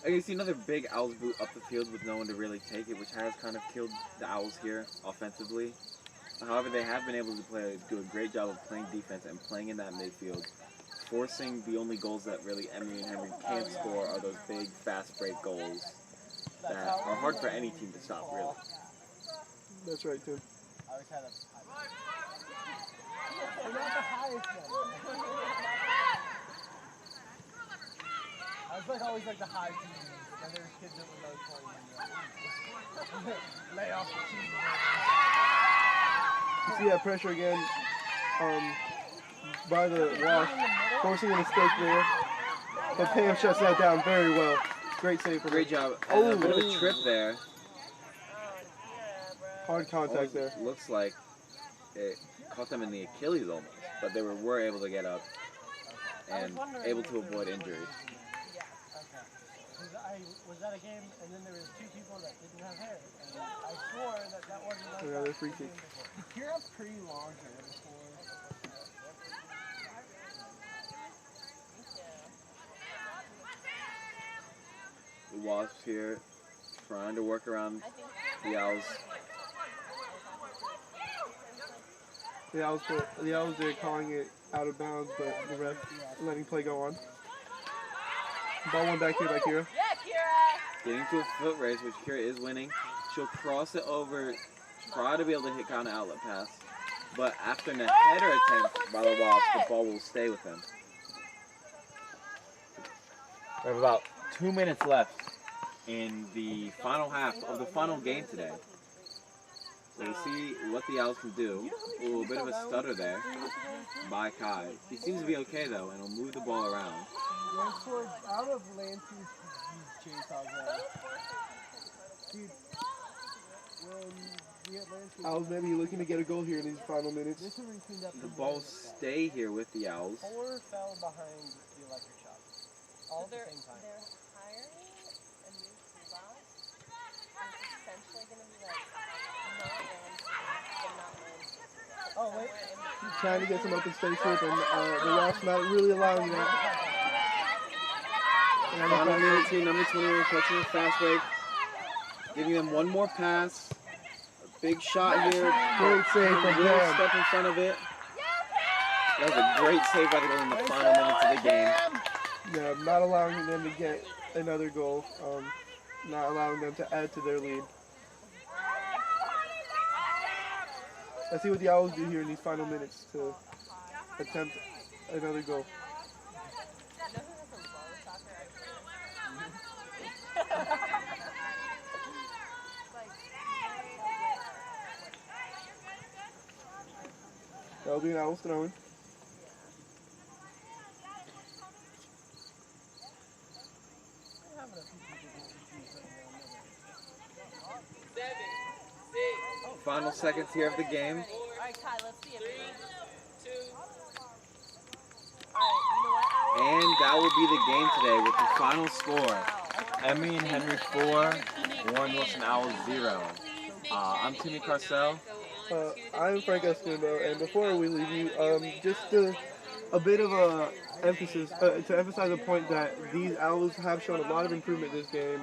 And you see another big Owls boot up the field with no one to really take it, which has kind of killed the Owls here offensively. However, they have been able to do a great job of playing defense and playing in that midfield, forcing the only goals that really Emory and Henry can't score are those big, fast break goals that are hard for any team to stop, really. That's right, Tim. I always had a We're not the highest one. I was always the high team, and there's kids that were low 20. Lay off the team. You see that pressure again by the Wash, forcing a mistake there. But Pam shuts that down very well. Great save for her. Great job. Oh, a bit of a trip there. Hard contact there. Looks like it caught them in the Achilles almost, but they were able to get up and able to avoid injury. I was at a game, and then there was two people that didn't have hair, and I swore that wasn't like Another free kick. You're up pretty long hair before. The Wasps here trying to work around the Owls. The Owls there calling it out of bounds, but the ref letting play go on. Ball one back here by Kira. Getting to a foot race, which Kira is winning. She'll cross it over, try to be able to hit counter outlet pass. But after a header attempt by the Wasps, the ball will stay with them. We have about 2 minutes left in the final half of the final game today. So we'll see what the Owls can do. Ooh, a bit of a stutter there by Kai. He seems to be okay though, and he'll move the ball around. Out of Lance's chainsaws, dude, when we had Lance, Owls maybe looking to get a goal here in these final minutes. this one we cleaned up. The ball stay here with the Owls. 4 fell behind the electric shop. All at the same time. They're hiring a new boss. It's essentially going to be like not Ramsey, but not Ramsey. Oh, wait. Trying to get some open space here, but the Wasps not really allowing that. Final minute here, number 21 catching a fast break. Giving them one more pass. A big shot here. Great save from Little Pam. step in front of it. That was a great save by the goal in the final minutes of the game. Yeah, not allowing them to get another goal. Not allowing them to add to their lead. Let's see what the Owls do here in these final minutes to attempt another goal. That'll be an Owls throwing. Final seconds here of the game. Alright, Kai, let's see it. And that will be the game today with the final score. Emory and Henry 4, Warren Wilson Owls 0. I'm Timmy Carcel. I'm Frank Escondo, and before we leave you, just a bit of a emphasis to emphasize a point that these Owls have shown a lot of improvement this game.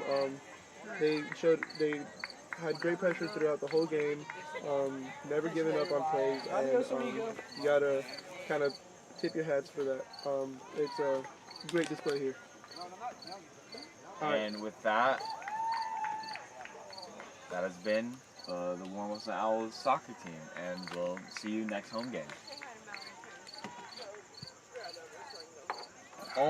They had great pressure throughout the whole game, never giving up on plays, and you gotta kind of tip your hats for that. It's a great display here. And with that, that has been the Warren Wilson Owls soccer team, and we'll see you next home game.